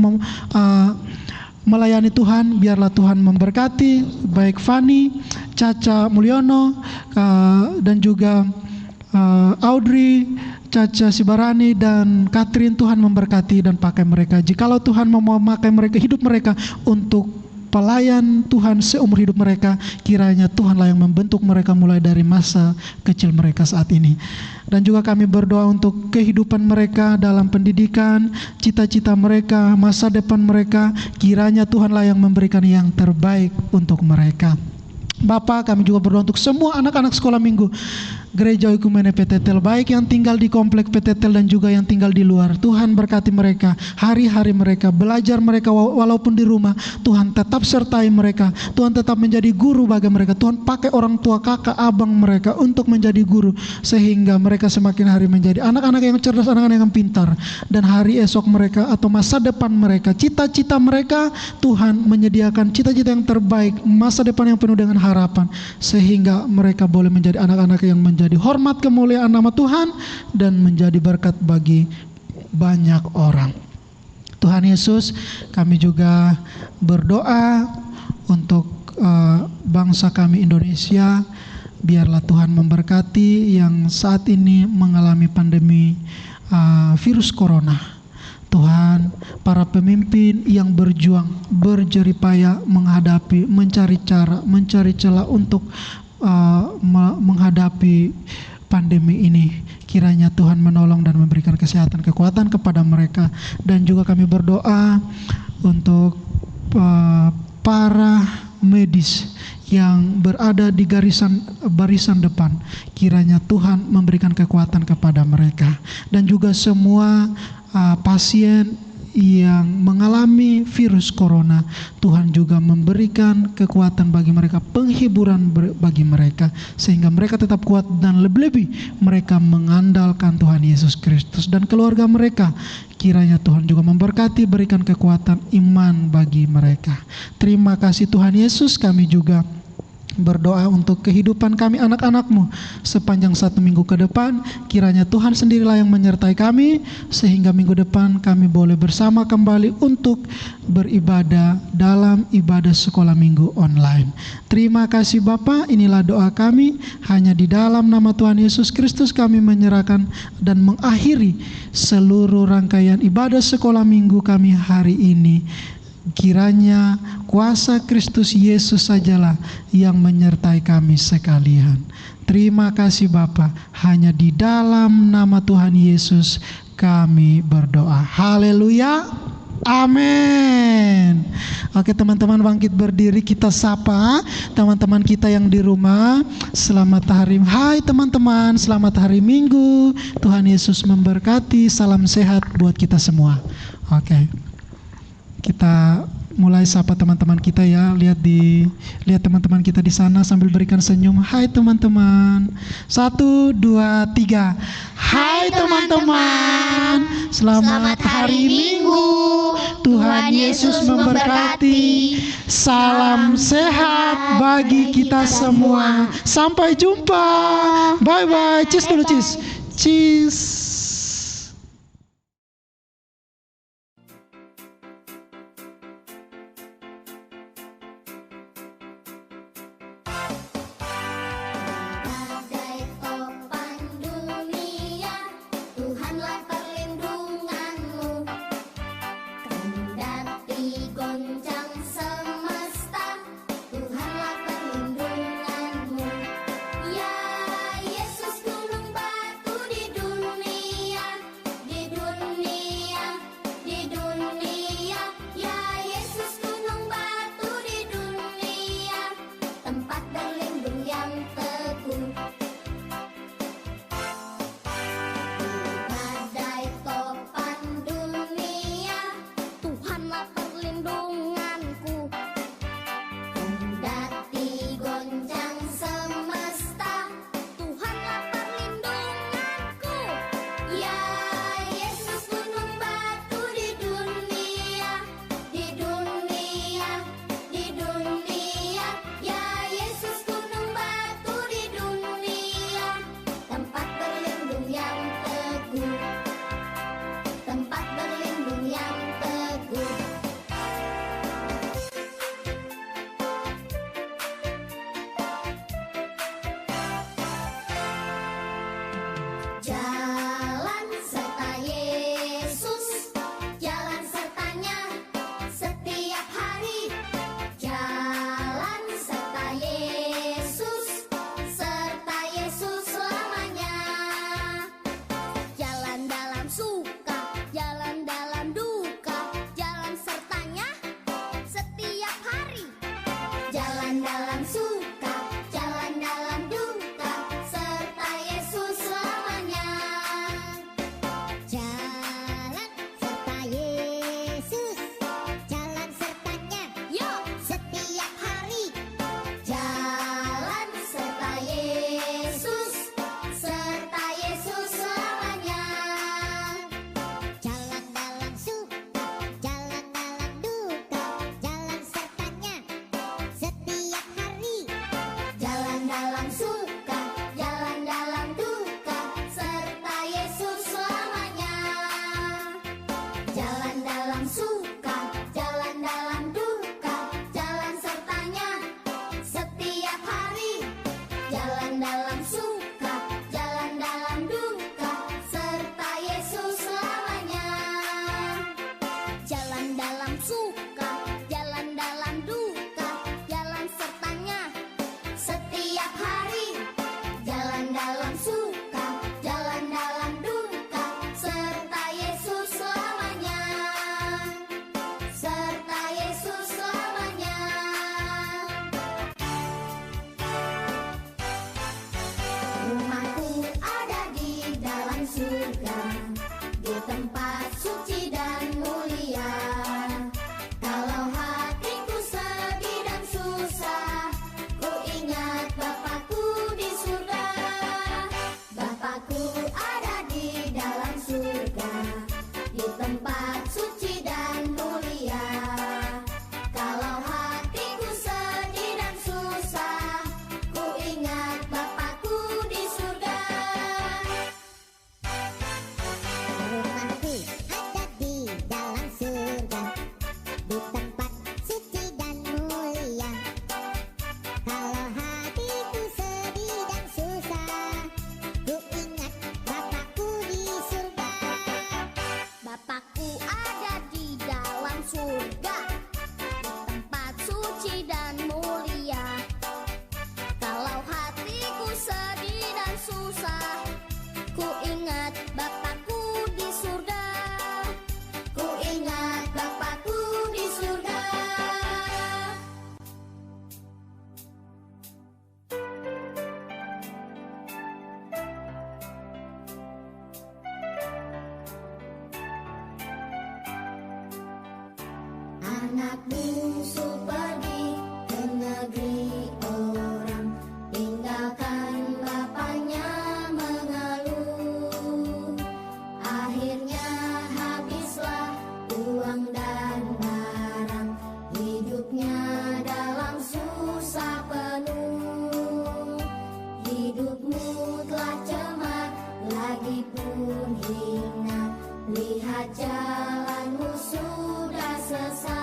melayani Tuhan. Biarlah Tuhan memberkati baik Fani, Caca Mulyono, dan juga Audrey, Caca Sibarani, dan Catherine. Tuhan memberkati dan pakai mereka. Jikalau Tuhan mau memakai mereka, hidup mereka untuk pelayan Tuhan seumur hidup mereka, kiranya Tuhanlah yang membentuk mereka mulai dari masa kecil mereka saat ini. Dan juga kami berdoa untuk kehidupan mereka dalam pendidikan, cita-cita mereka, masa depan mereka. Kiranya Tuhanlah yang memberikan yang terbaik untuk mereka. Bapa, kami juga berdoa untuk semua anak-anak sekolah minggu Gereja Oikumene PTTel, baik yang tinggal di komplek PTTel dan juga yang tinggal di luar. Tuhan berkati mereka, hari-hari mereka, belajar mereka walaupun di rumah. Tuhan tetap sertai mereka, Tuhan tetap menjadi guru bagi mereka. Tuhan pakai orang tua, kakak, abang mereka untuk menjadi guru, sehingga mereka semakin hari menjadi anak-anak yang cerdas, anak-anak yang pintar. Dan hari esok mereka atau masa depan mereka, cita-cita mereka, Tuhan menyediakan cita-cita yang terbaik, masa depan yang penuh dengan harapan, sehingga mereka boleh menjadi anak-anak yang menjadi hormat kemuliaan nama Tuhan dan menjadi berkat bagi banyak orang. Tuhan Yesus, kami juga berdoa untuk bangsa kami Indonesia. Biarlah Tuhan memberkati yang saat ini mengalami pandemi virus corona. Tuhan, para pemimpin yang berjuang, berjeripaya menghadapi, mencari cara, mencari celah untuk menghadapi pandemi ini. Kiranya Tuhan menolong dan memberikan kesehatan, kekuatan kepada mereka. Dan juga kami berdoa untuk para medis yang berada di barisan depan. Kiranya Tuhan memberikan kekuatan kepada mereka. Dan juga semua pasien yang mengalami virus corona, Tuhan juga memberikan kekuatan bagi mereka, penghiburan bagi mereka, sehingga mereka tetap kuat dan lebih-lebih mereka mengandalkan Tuhan Yesus Kristus dan keluarga mereka. Kiranya Tuhan juga memberkati, berikan kekuatan iman bagi mereka. Terima kasih Tuhan Yesus. Kami juga berdoa untuk kehidupan kami anak-anak-Mu sepanjang 1 minggu ke depan. Kiranya Tuhan sendirilah yang menyertai kami, sehingga minggu depan kami boleh bersama kembali untuk beribadah dalam ibadah sekolah minggu online. Terima kasih Bapa, inilah doa kami. Hanya di dalam nama Tuhan Yesus Kristus kami menyerahkan dan mengakhiri seluruh rangkaian ibadah sekolah minggu kami hari ini. Kiranya kuasa Kristus Yesus sajalah yang menyertai kami sekalian. Terima kasih Bapa, hanya di dalam nama Tuhan Yesus kami berdoa. Haleluya, amin. Oke teman-teman, bangkit berdiri, kita sapa teman-teman kita yang di rumah. Selamat hari, hai teman-teman, selamat hari Minggu. Tuhan Yesus memberkati, salam sehat buat kita semua. Oke. Kita mulai sapa teman-teman kita ya. Lihat teman-teman kita di sana sambil berikan senyum. Hai teman-teman. 1, 2, 3. Hai teman-teman. Selamat hari Minggu. Tuhan Yesus memberkati. Salam sehat bagi kita semua. Sampai jumpa. Bye bye. Cheers dulu, cheers. Cheers. Anak bungsu pergi ke negeri orang, tinggalkan bapaknya mengeluh. Akhirnya habislah uang dan barang, hidupnya dalam susah penuh. Hidupmu telah cemar, lagi pun hina, lihat jalanmu sudah sesat.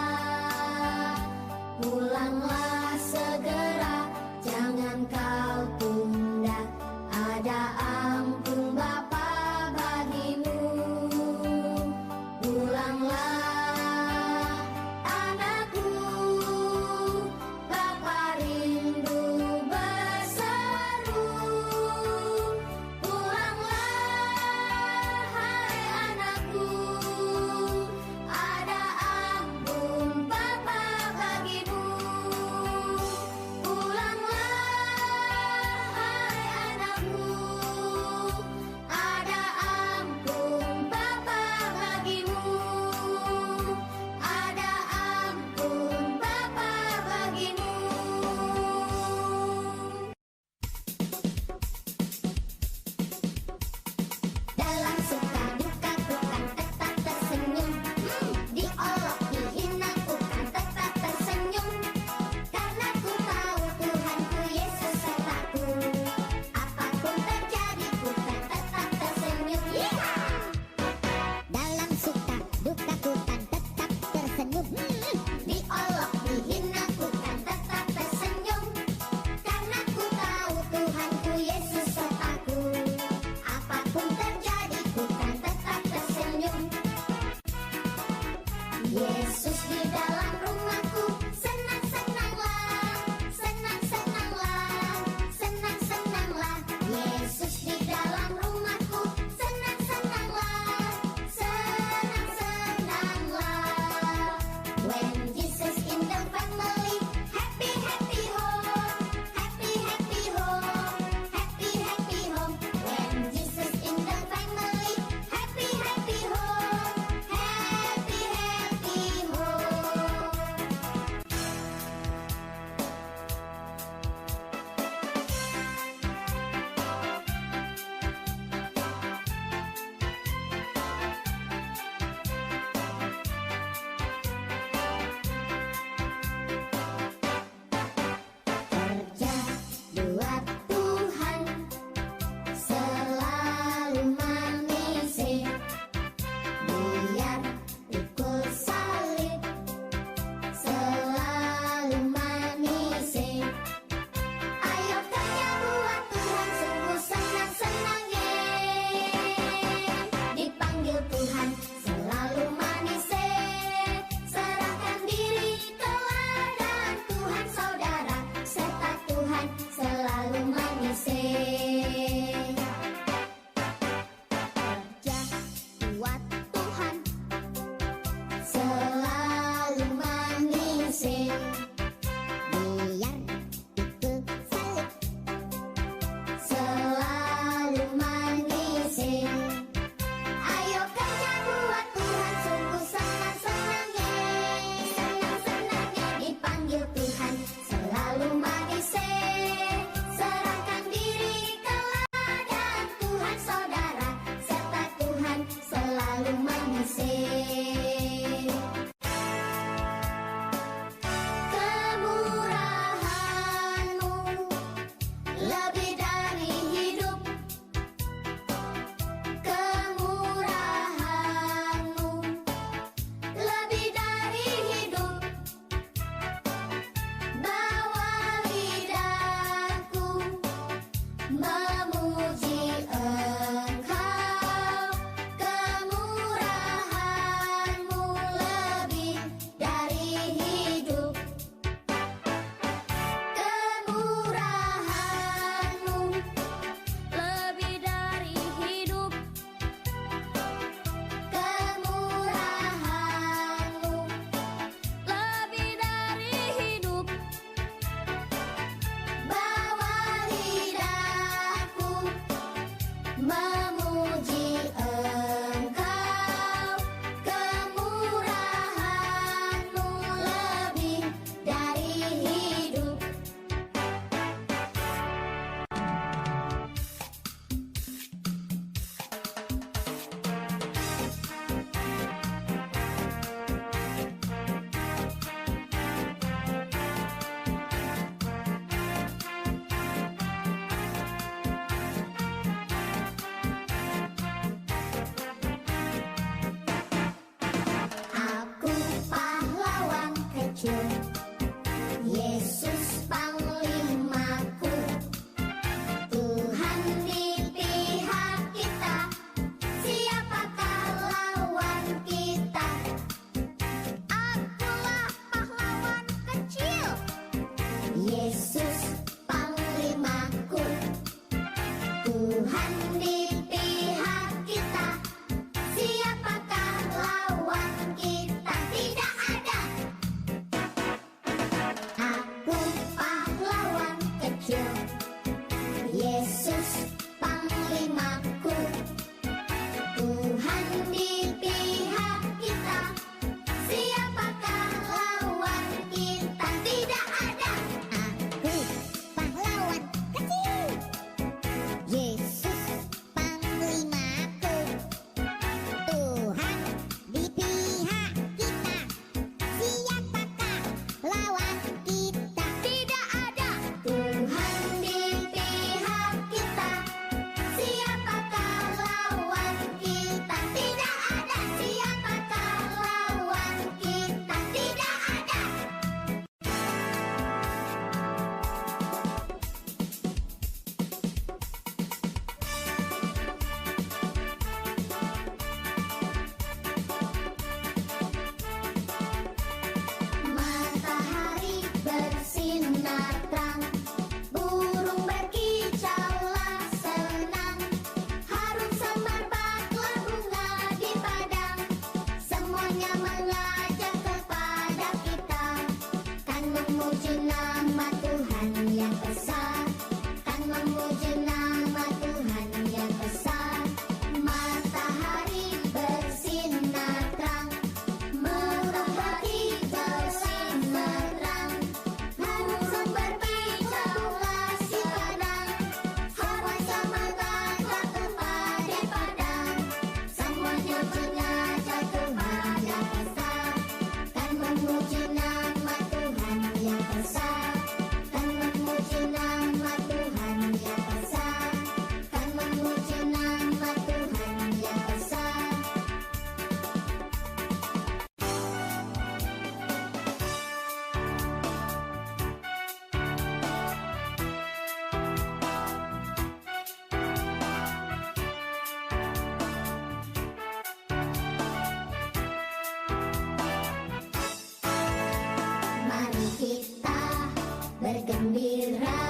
bergembira,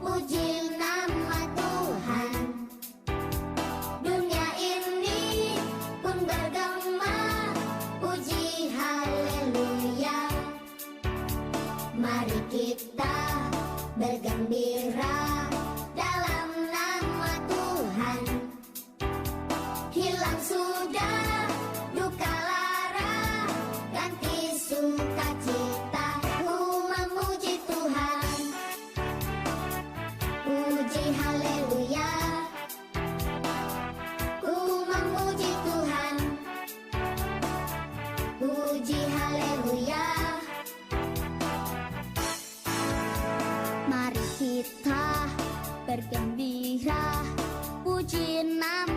puji nama Tuhan. Dunia ini pun bergema, puji haleluya. Mari kita bergembira dalam nama Tuhan. Hilang sudah duka lara, ganti sukacita. Ku memuji Tuhan, puji haleluya. Ku memuji Tuhan, puji haleluya. Mari kita bergembira, puji nama